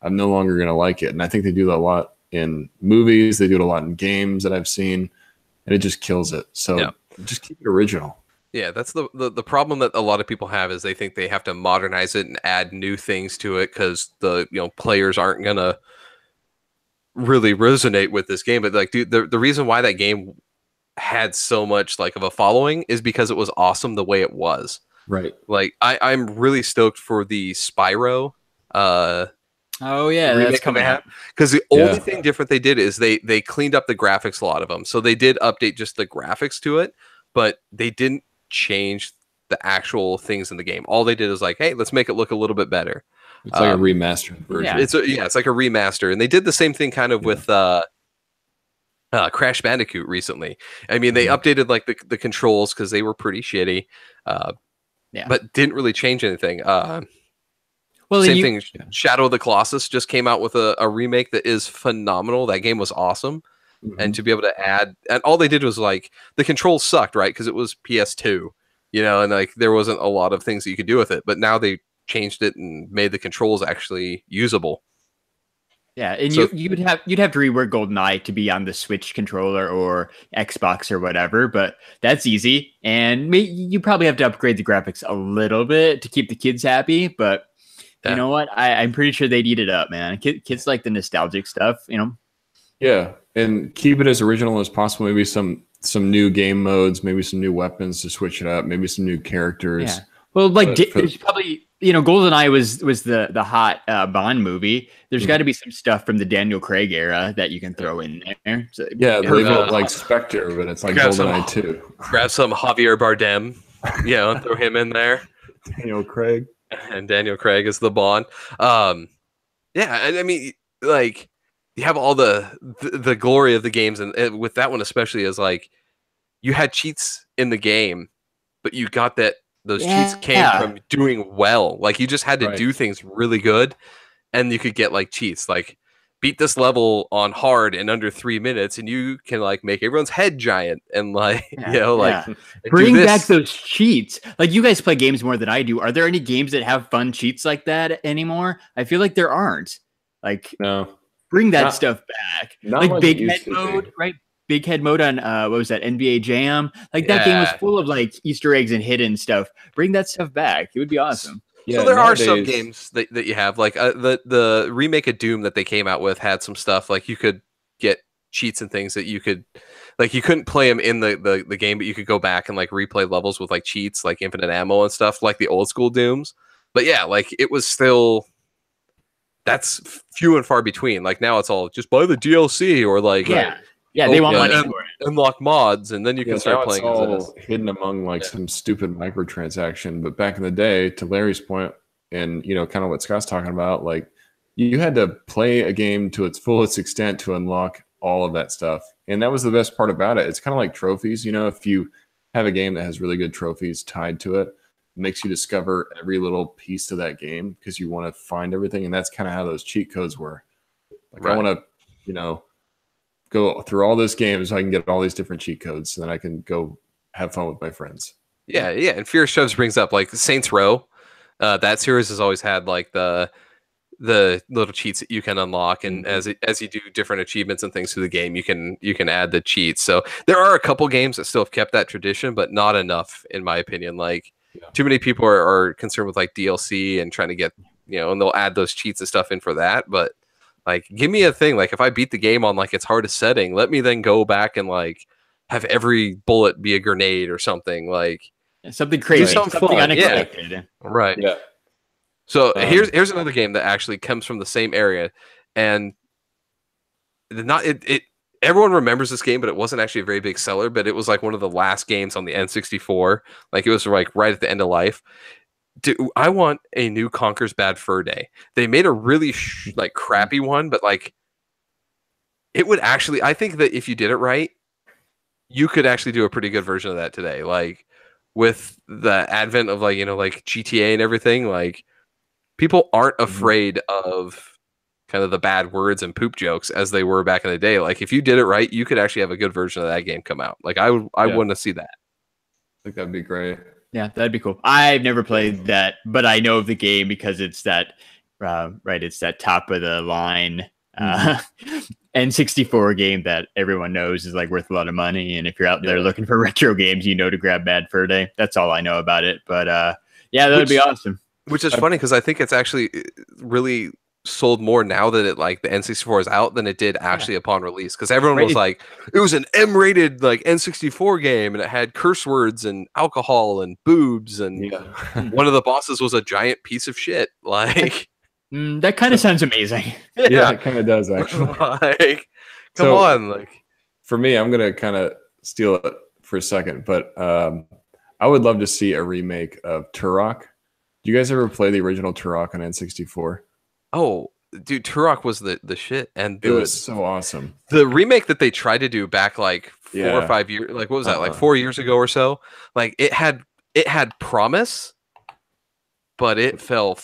I'm no longer going to like it. And I think they do that a lot in movies. They do it a lot in games that I've seen, and it just kills it. So just keep it original. Yeah, that's the problem that a lot of people have, is they think they have to modernize it and add new things to it because the players aren't gonna really resonate with this game. But like, dude, the reason why that game had so much like of a following is because it was awesome the way it was. Right. Like, I'm really stoked for the Spyro. Oh yeah, that's coming out. Because the only thing different they did is they cleaned up the graphics, a lot of them. So they did update just the graphics to it, but they didn't change the actual things in the game. All they did is like, hey, let's make it look a little bit better. It's like a remastered version. It's like a remaster, and they did the same thing kind of with Crash Bandicoot recently. I mean, they updated like the controls because they were pretty shitty, but didn't really change anything. Same thing. Shadow of the Colossus just came out with a remake that is phenomenal. That game was awesome. And to be able to add, and all they did was like, the controls sucked, right? Because it was PS2, and like there wasn't a lot of things that you could do with it. But now they changed it and made the controls actually usable. Yeah, and So you'd have to rework GoldenEye to be on the Switch controller or Xbox or whatever, but that's easy. And you probably have to upgrade the graphics a little bit to keep the kids happy, but you yeah. know what? I'm pretty sure they'd eat it up, man. Kids like the nostalgic stuff, you know. Yeah, and keep it as original as possible. Maybe some new game modes, maybe some new weapons to switch it up, maybe some new characters. Yeah. Well, like But there's probably GoldenEye was the hot Bond movie. There's got to be some stuff from the Daniel Craig era that you can throw in there. So, yeah, yeah, they vote like Spectre, but it's like GoldenEye 2. Grab some Javier Bardem, and throw him in there. Daniel Craig. And Daniel Craig is the Bond. Yeah, I mean, like, you have all the glory of the games, and with that one especially, is like you had cheats in the game, but you got that those cheats came from doing well. Like you just had to do things really good, and you could get like cheats, like beat this level on hard in under 3 minutes, and you can like make everyone's head giant, and like bring back those cheats. Like you guys play games more than I do. Are there any games that have fun cheats like that anymore? I feel like there aren't. Like no, bring that stuff back. Like big head mode, right? Big head mode on what was that, NBA Jam? Like that game was full of like Easter eggs and hidden stuff. Bring that stuff back. It would be awesome. Yeah, so there are some games that you have, like the remake of Doom that they came out with had some stuff like you could get cheats and things that you could, like you couldn't play them in the game, but you could go back and like replay levels with like cheats, like infinite ammo and stuff, like the old school Dooms. But yeah, like it was still, that's few and far between. Like now it's all just buy the DLC or like they want money for it. Unlock mods, and then you can start playing. It's all hidden among like some stupid microtransaction. But back in the day, to Larry's point, and kind of what Scott's talking about, like you had to play a game to its fullest extent to unlock all of that stuff, and that was the best part about it. It's kind of like trophies. If you have a game that has really good trophies tied to it, makes you discover every little piece of that game because you want to find everything, and that's kind of how those cheat codes were. Like I want to, go through all this game so I can get all these different cheat codes, so then I can go have fun with my friends. Yeah. And Fear Shoves brings up like Saints Row. That series has always had like the little cheats that you can unlock, and as you do different achievements and things through the game, you can add the cheats. So there are a couple games that still have kept that tradition, but not enough, in my opinion. Like too many people are concerned with like DLC and trying to get and they'll add those cheats and stuff in for that, but like, give me a thing. Like, if I beat the game on like its hardest setting, let me then go back and like have every bullet be a grenade or something. Like something crazy, something unexpected. Yeah. Right. Yeah. So here's another game that actually comes from the same area, and everyone remembers this game, but it wasn't actually a very big seller. But it was like one of the last games on the N64. Like it was like right at the end of life. I want a new Conker's Bad Fur Day. They made a really like crappy one, but like it would actually, I think that if you did it right, you could actually do a pretty good version of that today. Like with the advent of like, like GTA and everything, like people aren't afraid of kind of the bad words and poop jokes as they were back in the day. Like if you did it right, you could actually have a good version of that game come out. Like I want to see that. I think that'd be great. Yeah, that'd be cool. I've never played that, but I know of the game because it's that it's that top of the line N64 game that everyone knows is like worth a lot of money. And if you're out there looking for retro games, to grab Bad Fur Day. That's all I know about it. But that'd be awesome. Which is funny because I think it's actually really sold more now that it like the N64 is out than it did actually upon release, because everyone was like, it was an M-rated like N64 game and it had curse words and alcohol and boobs and one of the bosses was a giant piece of shit. Like that kind of sounds amazing. Yeah, it kind of does actually. Like, come on. Like for me, I'm gonna kind of steal it for a second, but I would love to see a remake of Turok. Do you guys ever play the original Turok on N64? Oh, dude, Turok was the shit, and it was so awesome. The remake that they tried to do back like 4 or 5 years, like what was that, like 4 years ago or so? Like it had promise, but it fell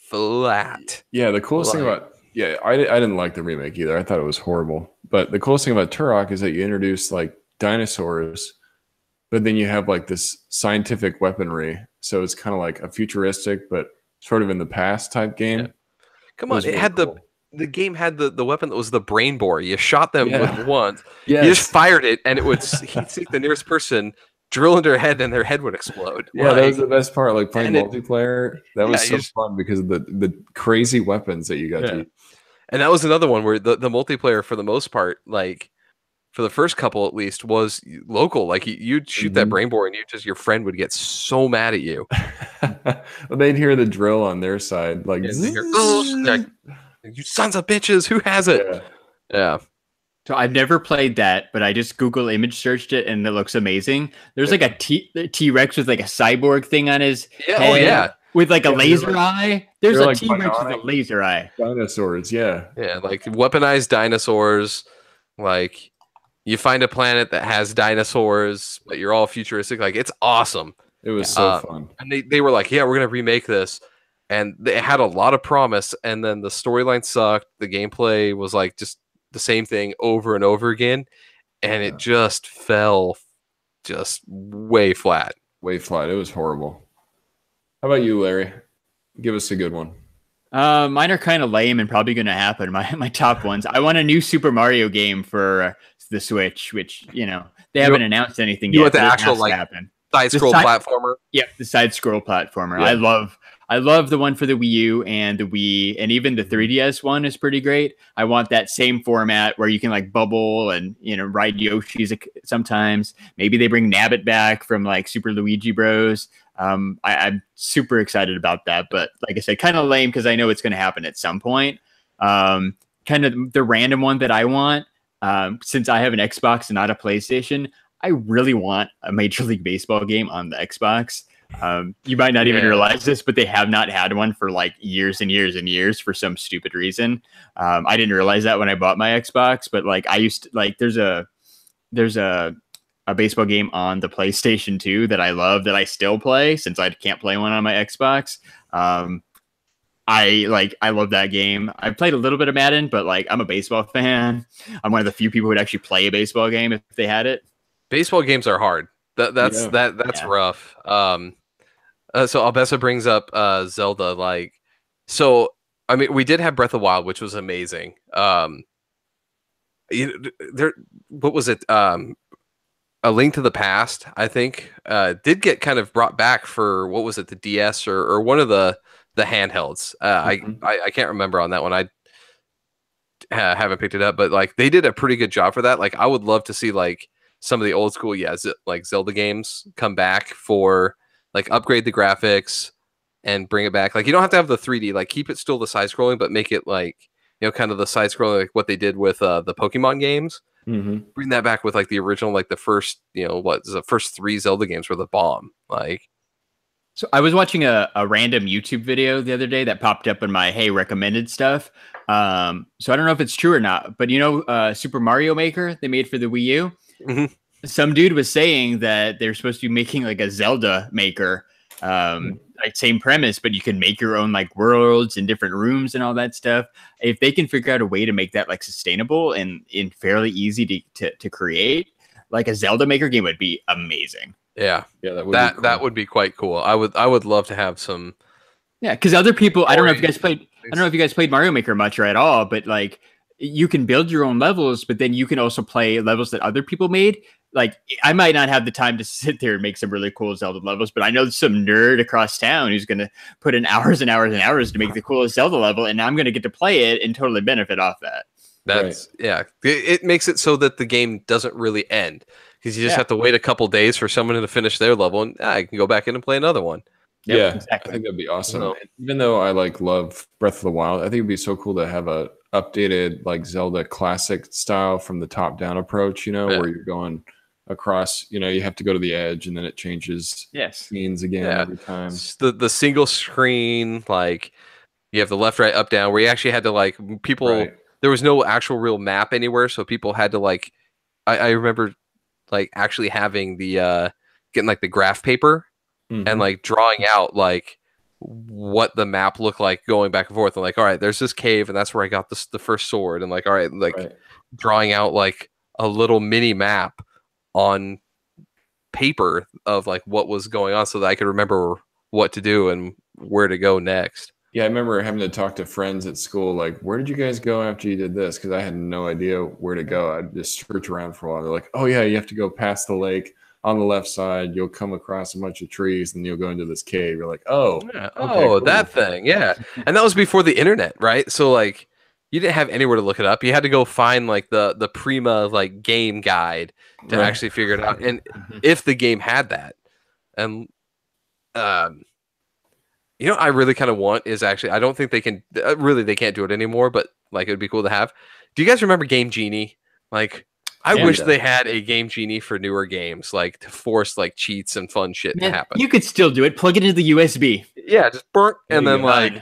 flat. Yeah, the coolest thing about I didn't like the remake either. I thought it was horrible. But the coolest thing about Turok is that you introduce like dinosaurs, but then you have like this scientific weaponry. So it's kind of like a futuristic, but sort of in the past type game. Yeah. Come on, it had the the game had the weapon that was the brain bore. You shot them with one. Yes. You just fired it, and it would he'd seek the nearest person, drill into their head, and their head would explode. Yeah, that was the best part. Like playing and multiplayer, that was so fun because of the crazy weapons that you got to use. And that was another one where the multiplayer, for the most part, like for the first couple at least, was local. Like you'd shoot that brain bore, and your friend would get so mad at you. Well, they'd hear the drill on their side, like, like, you sons of bitches, who has it? Yeah. So I've never played that, but I just Google image searched it, and it looks amazing. There's like a T-Rex with like a cyborg thing on his head. Oh yeah. With like a laser eye. There's a like T-Rex with a laser eye. Dinosaurs, yeah. Yeah, like weaponized dinosaurs. Like you find a planet that has dinosaurs, but you're all futuristic. Like it's awesome. It was so fun. And they were like, yeah, we're gonna remake this. And they had a lot of promise, and then the storyline sucked. The gameplay was like just the same thing over and over again, and it just fell just way flat. Way flat. It was horrible. How about you, Larry? Give us a good one. Mine are kind of lame and probably going to happen. My top ones. I want a new Super Mario game for the Switch, which they haven't announced anything yet. You want the actual side scroll platformer? Yep, the side scroll platformer. Yeah. I love the one for the Wii U and the Wii, and even the 3DS one is pretty great. I want that same format where you can like bubble and ride Yoshi's sometimes. Maybe they bring Nabbit back from like Super Luigi Bros. I'm super excited about that, but like I said, kind of lame because I know it's going to happen at some point. Kind of the random one that I want, since I have an Xbox and not a PlayStation, I really want a Major League Baseball game on the Xbox. You might not even realize this, but they have not had one for like years and years and years for some stupid reason. I didn't realize that when I bought my Xbox, but like I used to like, there's a baseball game on the PlayStation 2 that I love that I still play since I can't play one on my Xbox. I love that game. I played a little bit of Madden, but like I'm a baseball fan. I'm one of the few people who would actually play a baseball game if they had it. Baseball games are hard. That's rough. So Albessa brings up Zelda. Like, so I mean, we did have Breath of the Wild, which was amazing. What was it? A Link to the Past, I think, did get kind of brought back for what was it, the DS or one of the handhelds. I can't remember on that one. I haven't picked it up, but like they did a pretty good job for that. Like I would love to see like some of the old school, like Zelda games come back for like upgrade the graphics and bring it back. Like you don't have to have the 3D, like keep it still the side scrolling, but make it like kind of the side scrolling like what they did with the Pokemon games. Bring that back with like the original, like the first, the first 3 Zelda games were the bomb. Like, so I was watching a random YouTube video the other day that popped up in my hey recommended stuff. So I don't know if it's true or not, but Super Mario Maker they made for the Wii U. Some dude was saying that they're supposed to be making like a Zelda Maker, like same premise, but you can make your own like worlds and different rooms and all that stuff. If they can figure out a way to make that like sustainable and fairly easy to create, like a Zelda Maker game would be amazing. Yeah, that would be quite cool. I would love to have some. Yeah, because other people, I don't know if you guys played Mario Maker much or at all, but like you can build your own levels, but then you can also play levels that other people made. Like I might not have the time to sit there and make some really cool Zelda levels, but I know some nerd across town who's going to put in hours and hours and hours to make the coolest Zelda level, and I'm going to get to play it and totally benefit off that. That's right. It makes it so that the game doesn't really end because you just have to wait a couple days for someone to finish their level, and I can go back in and play another one. Yep, exactly. I think that'd be awesome. So, even though I love Breath of the Wild, I think it'd be so cool to have a updated like Zelda classic style from the top down approach, where you're going across, you have to go to the edge and then it changes scenes again every time. The single screen, like you have the left, right, up, down, where you actually had to like people, there was no actual real map anywhere. So people had to like, I remember like actually having the, getting like the graph paper and like drawing out like what the map looked like going back and forth. And like, all right, there's this cave and that's where I got the first sword. And like, all right, drawing out like a little mini map on paper of like what was going on so that I could remember what to do and where to go next. Yeah, I remember having to talk to friends at school, like, where did you guys go after you did this? Because I had no idea where to go. I'd just search around for a while. They're like, oh, yeah, you have to go past the lake on the left side. You'll come across a bunch of trees and you'll go into this cave. You're like, oh, Yeah. okay, Oh, cool. that thing. Yeah. And that was before the internet, right? So like you didn't have anywhere to look it up. You had to go find like the Prima like game guide to Right. actually figure it out. And if the game had that. And you know, I really kind of want is actually, I don't think they can, really, they can't do it anymore, but like it would be cool to have. Do you guys remember Game Genie? Like, I wish they had a Game Genie for newer games, like to force like cheats and fun shit to happen. You could still do it. Plug it into the USB. Yeah, just burnt, and then like,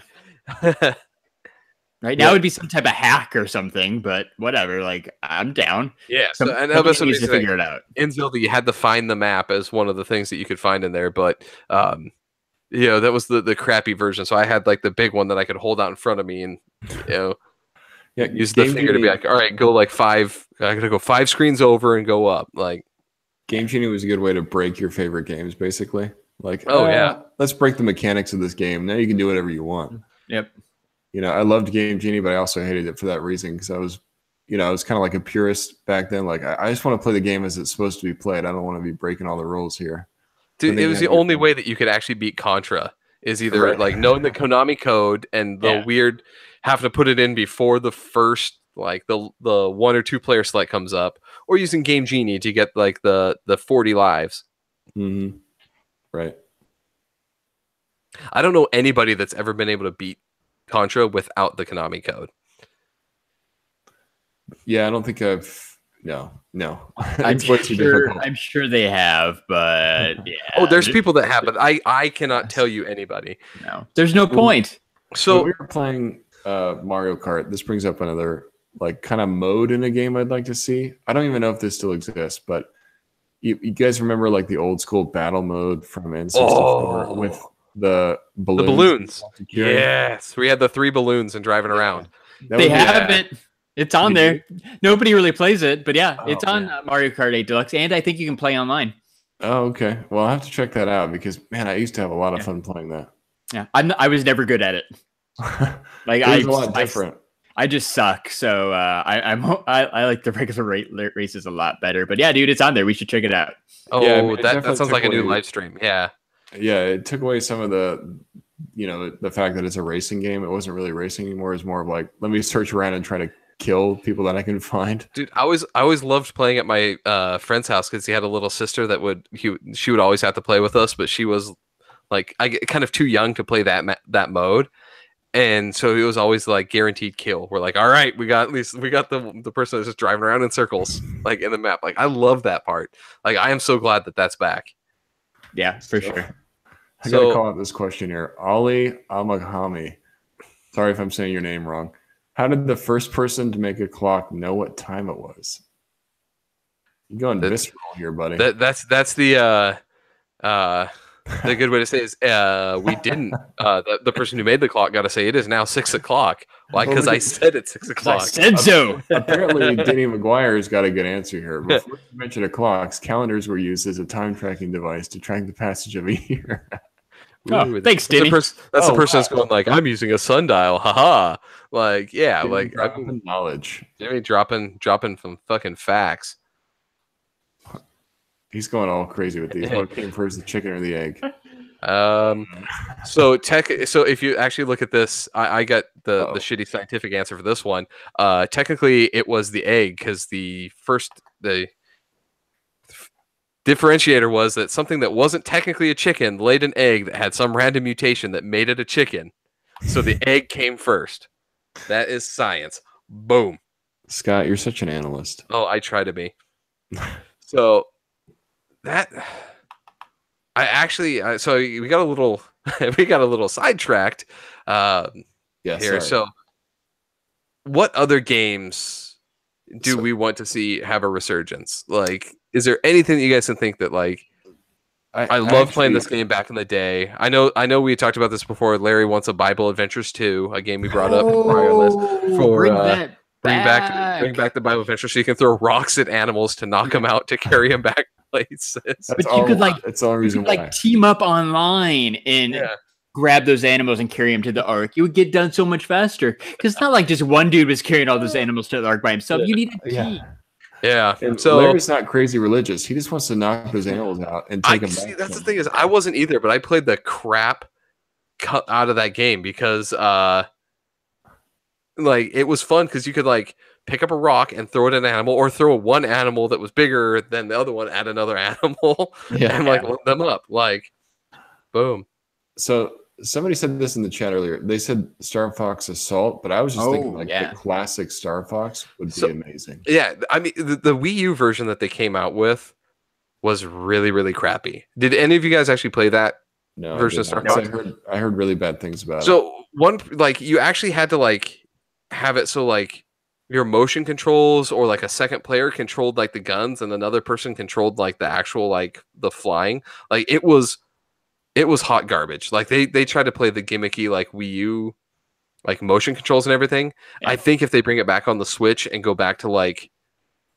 right now would be some type of hack or something, but whatever. Like, I'm down. Yeah, so, and somebody that's what needs to figure it out. In Zelda, you had to find the map as one of the things that you could find in there, but you know, that was the crappy version. So I had like the big one that I could hold out in front of me and, you know, use the finger to be like, all right, go like I gotta go 5 screens over and go up. Like Game Genie was a good way to break your favorite games, basically. Like, yeah, let's break the mechanics of this game. Now you can do whatever you want. Yep. You know, I loved Game Genie, but I also hated it for that reason because I was kind of like a purist back then. Like, I just want to play the game as it's supposed to be played. I don't want to be breaking all the rules here. Dude, it was the only way that you could actually beat Contra is either like knowing the Konami code and the weird having to put it in before the first like the 1 or 2 player select comes up, or using Game Genie to get like the 40 lives. Mm-hmm. Right. I don't know anybody that's ever been able to beat Contra without the Konami code. Yeah, I don't think No. I'm sure they have, but yeah. Oh, there's people that have, but I cannot tell you anybody. No, there's no point. So when we were playing Mario Kart, this brings up another like kind of mode in a game I'd like to see. I don't even know if this still exists, but you guys remember like the old school battle mode from N64 with the balloons? The balloons. Yes, we had the 3 balloons and driving around. They have it. It's on there. Nobody really plays it, but yeah, it's on Mario Kart 8 Deluxe, and I think you can play online. Oh, okay. Well, I'll have to check that out because, man, I used to have a lot of fun playing that. Yeah, I was never good at it. Like it was a lot different. I just suck, so I like the regular races a lot better. But yeah, dude, it's on there. We should check it out. Oh, yeah, I mean, that sounds like a new live stream. Yeah, yeah, it took away some of the fact that it's a racing game. It wasn't really racing anymore. It's more of like, let me search around and try to kill people that I can find. Dude, I always loved playing at my friend's house because he had a little sister that she would always have to play with us, but she was like kind of too young to play that mode, and so it was always like guaranteed kill. We're like, all right, we got the person that's just driving around in circles like in the map. Like I love that part. Like I am so glad that that's back. Yeah, for sure. I gotta call out this question here. Ali Amaghami. Sorry if I'm saying your name wrong. How did the first person to make a clock know what time it was? You're going visceral here, buddy. That's the good way to say is we didn't. The person who made the clock got to say it is now 6 o'clock. Why? Because I said it's 6 o'clock. I said so. Apparently, Danny McGuire's got a good answer here. Before you mentioned clocks, calendars were used as a time tracking device to track the passage of a year. Oh, thanks, Danny. That's the person that's going like, I'm using a sundial. Haha. Like, yeah, Jimmy, like dropping knowledge. Jimmy dropping some fucking facts. He's going all crazy with these. What came first, the chicken or the egg? So if you actually look at this, I got the shitty scientific answer for this one. Technically, it was the egg because the differentiator was that something that wasn't technically a chicken laid an egg that had some random mutation that made it a chicken. So the egg came first. That is science. Boom. Scott, you're such an analyst. Oh, I try to be. So that so we got a little sidetracked here. Sorry. So what other games do we want to see have a resurgence? Like, is there anything that you guys can think that like I love playing this game back in the day. I know we talked about this before. Larry wants a Bible Adventures 2, a game we brought up in the prior list for bring back the Bible Adventures so you can throw rocks at animals to knock them out to carry them back places. But you could like team up online and grab those animals and carry them to the Ark. You would get done so much faster because it's not like just one dude was carrying all those animals to the Ark by himself. You need a team. Yeah. And so Larry's not crazy religious. He just wants to knock those animals out and take them back. That's the thing is, I wasn't either, but I played the crap cut out of that game because like it was fun because you could like pick up a rock and throw it at an animal, or throw one animal that was bigger than the other one at another animal, and like load them up. Like, boom. So somebody said this in the chat earlier. They said Star Fox Assault, but I was just thinking like the classic Star Fox would be amazing. Yeah, I mean the Wii U version that they came out with was really, really crappy. Did any of you guys actually play that version of Star Fox? I heard really bad things about it. So one, like, you actually had to like have it so like your motion controls, or like a second player controlled like the guns and another person controlled like the actual like the flying. Like it was hot garbage. Like they tried to play the gimmicky like Wii U like motion controls and everything. I think if they bring it back on the Switch and go back to like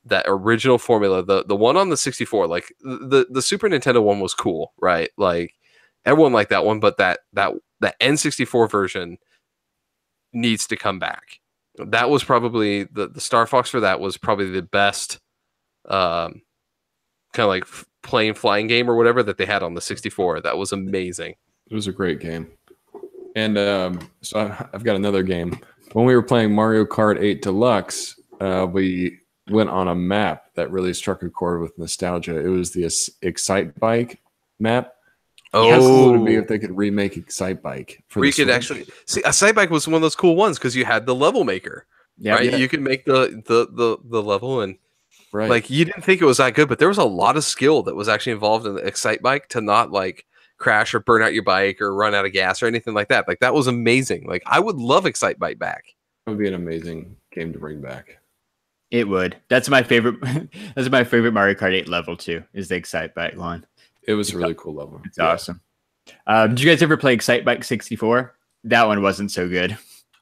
that original formula, the one on the 64, like the Super Nintendo one was cool, right? Like everyone liked that one, but that N64 version needs to come back. That was probably the Star Fox for that was probably the best kind of like plain flying game or whatever that they had on the 64. That was amazing. It was a great game. And so I've got another game. When we were playing Mario Kart 8 Deluxe, we went on a map that really struck a chord with nostalgia. It was the Excite Bike map. Oh, how cool would it be if they could remake Excite Bike? We could actually see Excite Bike was one of those cool ones because you had the level maker. Yeah, right. Yeah. You could make the level, and like you didn't think it was that good, but there was a lot of skill that was actually involved in the Excite Bike to not like crash or burn out your bike or run out of gas or anything like that. Like that was amazing. Like I would love Excite Bike back. It would be an amazing game to bring back. It would. That's my favorite. That's my favorite Mario Kart 8 level too. Is the Excite Bike one. It was a really cool level. It's awesome. Did you guys ever play Excite Bike 64? That one wasn't so good.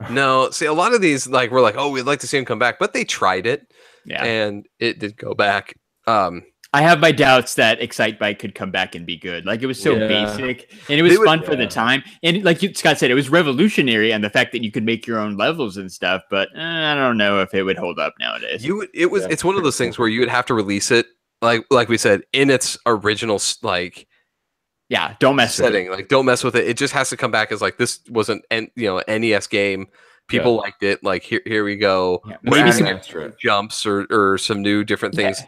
No, see, a lot of these, like, we're like, oh, we'd like to see him come back, but they tried it, and it did go back. I have my doubts that Excite Bike could come back and be good. Like, it was so basic, and it was fun for the time. And like Scott said, it was revolutionary, and the fact that you could make your own levels and stuff. But I don't know if it would hold up nowadays. It's one of those things where you would have to release it, like we said, in its original like. Yeah, don't mess setting. with it. Like, don't mess with it. It just has to come back as like this was an NES game. People liked it. Like here we go. Yeah. Maybe some jumps or some new different things. Yeah.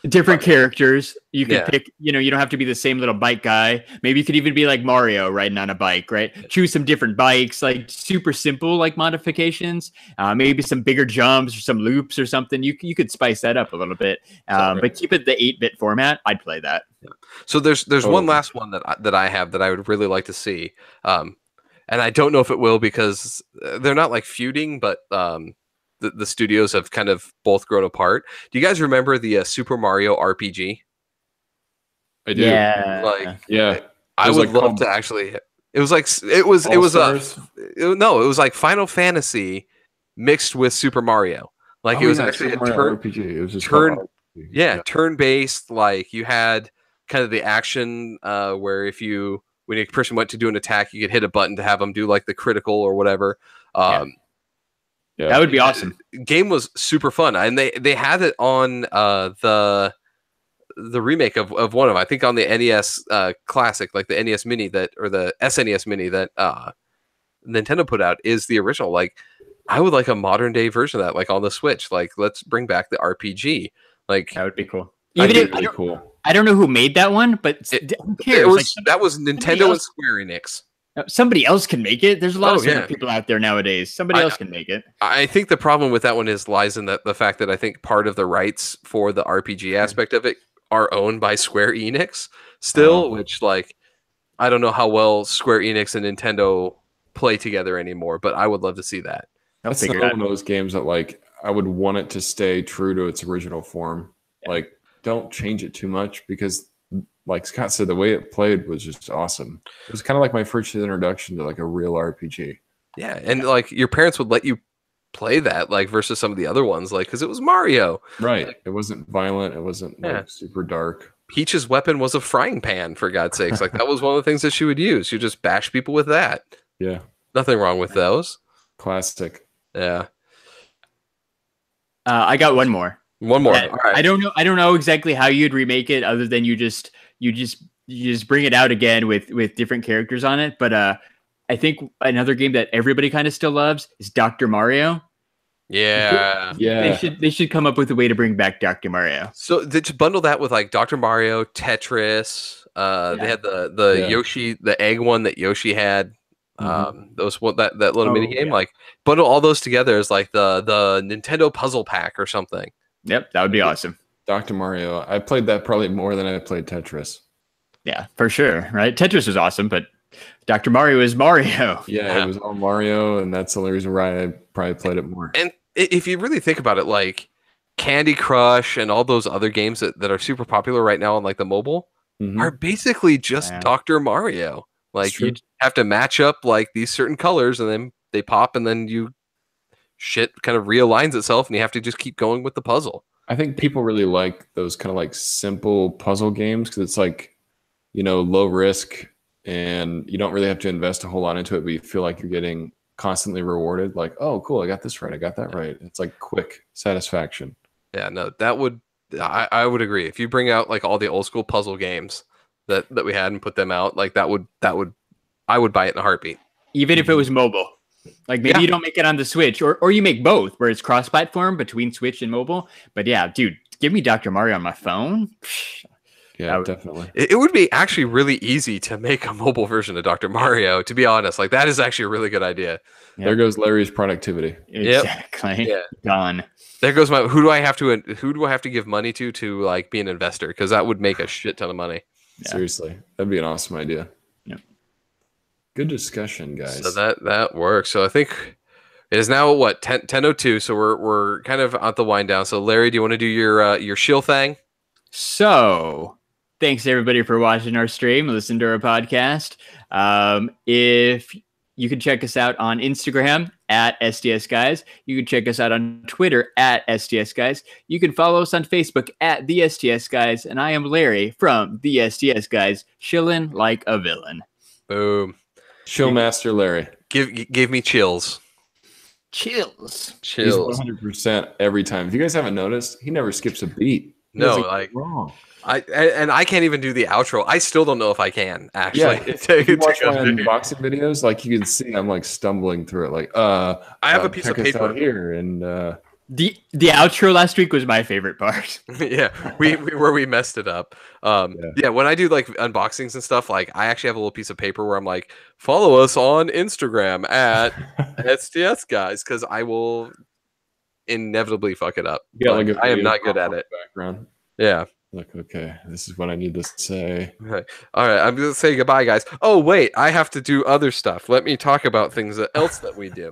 Different characters. You could pick, you don't have to be the same little bike guy. Maybe you could even be like Mario riding on a bike, right? Choose some different bikes, like super simple like modifications. Maybe some bigger jumps or some loops or something. You could spice that up a little bit. But keep it the 8-bit format. I'd play that. Yeah. So there's one last one that I have that I would really like to see. And I don't know if it will because they're not like feuding, but the studios have kind of both grown apart. Do you guys remember the Super Mario RPG? I do. Yeah. I would love to actually. It was like it was like Final Fantasy mixed with Super Mario. Like it was actually a turn RPG. It was just turn-based. Like you had kind of the action where when a person went to do an attack, you could hit a button to have them do like the critical or whatever. Yeah, that would be awesome. Game was super fun, and they had it on the remake of one of them. I think on the NES Classic, like the NES Mini or the SNES Mini that Nintendo put out is the original. Like, I would like a modern day version of that, like on the Switch. Like, let's bring back the RPG. Like, that would be cool. I don't know who made that one, but who cares? That was Nintendo and Square Enix. Somebody else can make it. There's a lot of people out there nowadays. Somebody else can make it. I think the problem with that one lies in the fact that I think part of the rights for the RPG aspect of it are owned by Square Enix still, which like I don't know how well Square Enix and Nintendo play together anymore, but I would love to see that. That's one of those games that like I would want it to stay true to its original form. Yeah. Like don't change it too much because like Scott said, the way it played was just awesome. It was kind of like my first introduction to like a real RPG. Yeah, and like your parents would let you play that, like versus some of the other ones, like because it was Mario. Right. Like, it wasn't violent. It wasn't like super dark. Peach's weapon was a frying pan, for God's sakes. Like, that was one of the things that she would use. She would just bash people with that. Yeah. Nothing wrong with those. Classic. Yeah. I got one more. One more. Yeah, All right. I don't know exactly how you'd remake it, other than you just bring it out again with different characters on it. But I think another game that everybody kind of still loves is Dr. Mario. Yeah. Yeah. They should come up with a way to bring back Dr. Mario. So they just bundle that with like Dr. Mario, Tetris. They had the Yoshi, the egg one that Yoshi had. Those that little mini game. Like, bundle all those together as like the Nintendo puzzle pack or something. Yep, that would be awesome. Dr. Mario. I played that probably more than I played Tetris. Yeah, for sure. Right? Tetris was awesome, but Dr. Mario is Mario. Yeah, it was all Mario, and that's the only reason why I probably played it more. And if you really think about it, like Candy Crush and all those other games that are super popular right now on like the mobile are basically just Dr. Mario. Like, you have to match up like these certain colors, and then they pop, and then shit kind of realigns itself, and you have to just keep going with the puzzle. I think people really like those kind of like simple puzzle games because it's like, low risk and you don't really have to invest a whole lot into it, but you feel like you're getting constantly rewarded. Like, oh, cool, I got this right. I got that right. It's like quick satisfaction. Yeah, no, I would agree. If you bring out like all the old school puzzle games that we had and put them out, like I would buy it in a heartbeat. Even if it was mobile. Like, maybe you don't make it on the Switch, or you make both, where it's cross-platform between Switch and mobile. But yeah, dude, give me Dr. Mario on my phone. Yeah, definitely. It would be actually really easy to make a mobile version of Dr. Mario, to be honest. Like, that is actually a really good idea. Yep. There goes Larry's productivity. Exactly. Yeah. Done. There goes who do I have to give money to like be an investor? Because that would make a shit ton of money. Yeah. Seriously, that'd be an awesome idea. Yep. Good discussion, guys. So that works. So I think it is now what 10:02. So we're kind of at the wind down. So Larry, do you want to do your shill thing? So thanks everybody for watching our stream, listen to our podcast. If you can check us out on Instagram at STS Guys. You can check us out on Twitter at STS Guys. You can follow us on Facebook at the STS Guys. And I am Larry from the STS Guys, shilling like a villain. Boom. Showmaster Larry. Give me chills. Chills. He's 100% every time. If you guys haven't noticed, he never skips a beat. No, like wrong. I can't even do the outro. I still don't know if I can actually. Yeah, if you watch my unboxing videos, like you can see, I'm like stumbling through it. Like, I have a piece of paper out here, and the outro last week was my favorite part. Yeah, we messed it up. Yeah, when I do like unboxings and stuff, like I actually have a little piece of paper where I'm like, follow us on Instagram at STS Guys, because I will inevitably fuck it up. Yeah, like I am not good at it. Background. Yeah. Like, okay, this is what I need to say. Okay. All right, I'm gonna say goodbye, guys. Oh wait, I have to do other stuff. Let me talk about things else that we do.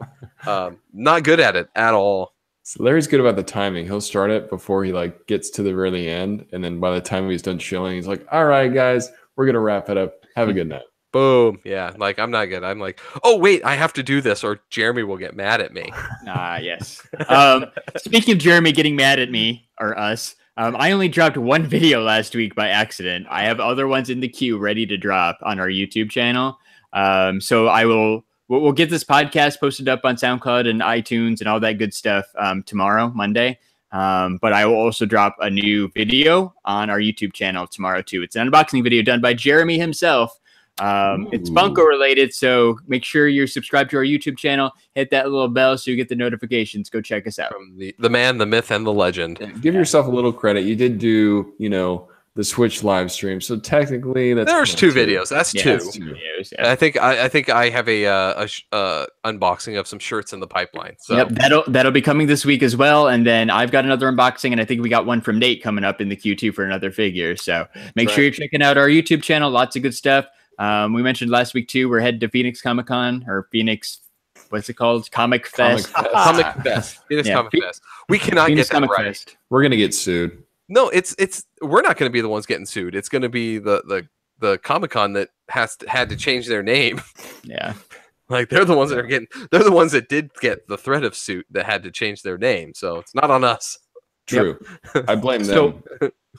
Not good at it at all. So Larry's good about the timing. He'll start it before he like gets to the really end, and then by the time he's done chilling, he's like, "All right, guys, we're gonna wrap it up. Have a good night." Boom. Yeah, like I'm not good. I'm like, oh wait, I have to do this, or Jeremy will get mad at me. Yes. Speaking of Jeremy getting mad at me or us. I only dropped one video last week by accident. I have other ones in the queue ready to drop on our YouTube channel. So we'll get this podcast posted up on SoundCloud and iTunes and all that good stuff tomorrow, Monday. But I will also drop a new video on our YouTube channel tomorrow too. It's an unboxing video done by Jeremy himself. It's Funko related, so make sure you're subscribed to our YouTube channel. Hit that little bell so you get the notifications. Go check us out. From the man, the myth, and the legend. Yeah, give yourself a little credit. You did do, the Switch live stream, so technically there's two videos. That's two. That's two videos, yeah. I think I have a unboxing of some shirts in the pipeline. So yep, that'll be coming this week as well. And then I've got another unboxing, and I think we got one from Nate coming up in the Q2 for another figure. So make sure you're checking out our YouTube channel. Lots of good stuff. We mentioned last week too, we're headed to Phoenix Comic Con or Phoenix, what's it called? Comic Fest. Comic Fest. Phoenix Comic Fest. We cannot Phoenix get that Comic right. Fest. We're gonna get sued. No, we're not going to be the ones getting sued. It's going to be the Comic Con that had to change their name. Yeah, like they're the ones that did get the threat of suit that had to change their name. So it's not on us. True. I blame them.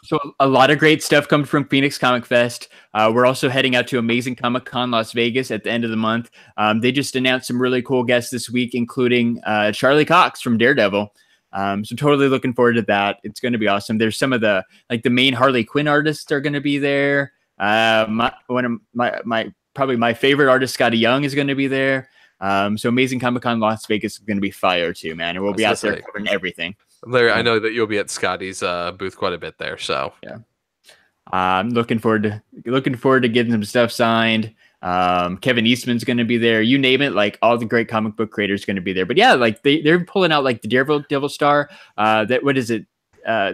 So a lot of great stuff comes from Phoenix Comic Fest. We're also heading out to Amazing Comic Con Las Vegas at the end of the month. They just announced some really cool guests this week, including Charlie Cox from Daredevil. So totally looking forward to that. It's going to be awesome. There's some of the main Harley Quinn artists are going to be there. One of my favorite artist, Scotty Young, is going to be there. So Amazing Comic Con Las Vegas is going to be fire too, man. And we'll be out there covering everything. Larry, I know that you'll be at Scotty's booth quite a bit there. So yeah, I'm looking forward to getting some stuff signed. Kevin Eastman's going to be there. You name it, like all the great comic book creators going to be there. But yeah, like they're pulling out like the Devil Star. What is it?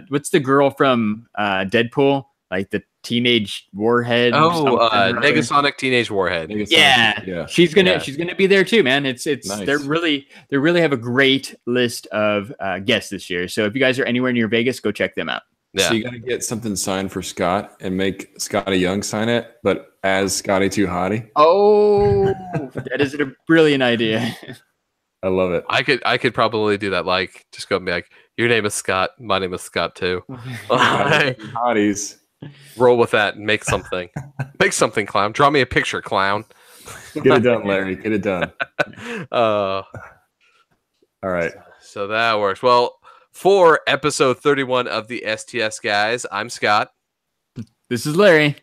What's the girl from Deadpool? Like the teenage warhead. Negasonic Teenage Warhead. Yeah. She's gonna be there too, man. It's nice. They really have a great list of guests this year. So if you guys are anywhere near Vegas, go check them out. Yeah. So you got to get something signed for Scott and make Scotty Young sign it, but as Scotty Too Hottie. Oh, that is a brilliant idea. I love it. I could probably do that. Like, just go and be like, your name is Scott. My name is Scott too. Hotties. Roll with that and make something. Make something, clown. Draw me a picture, clown. Get it done, Larry. Get it done. All right. So that works. Well, for episode 31 of the STS guys, I'm Scott. This is Larry.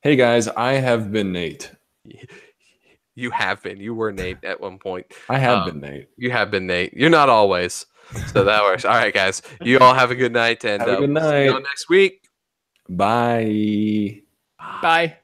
Hey guys, I have been Nate. You have been. You were Nate at one point. I have been Nate. You have been Nate. You're not always. So that works. All right, guys. You all have a good night, and have a good night. See you all next week. Bye. Bye.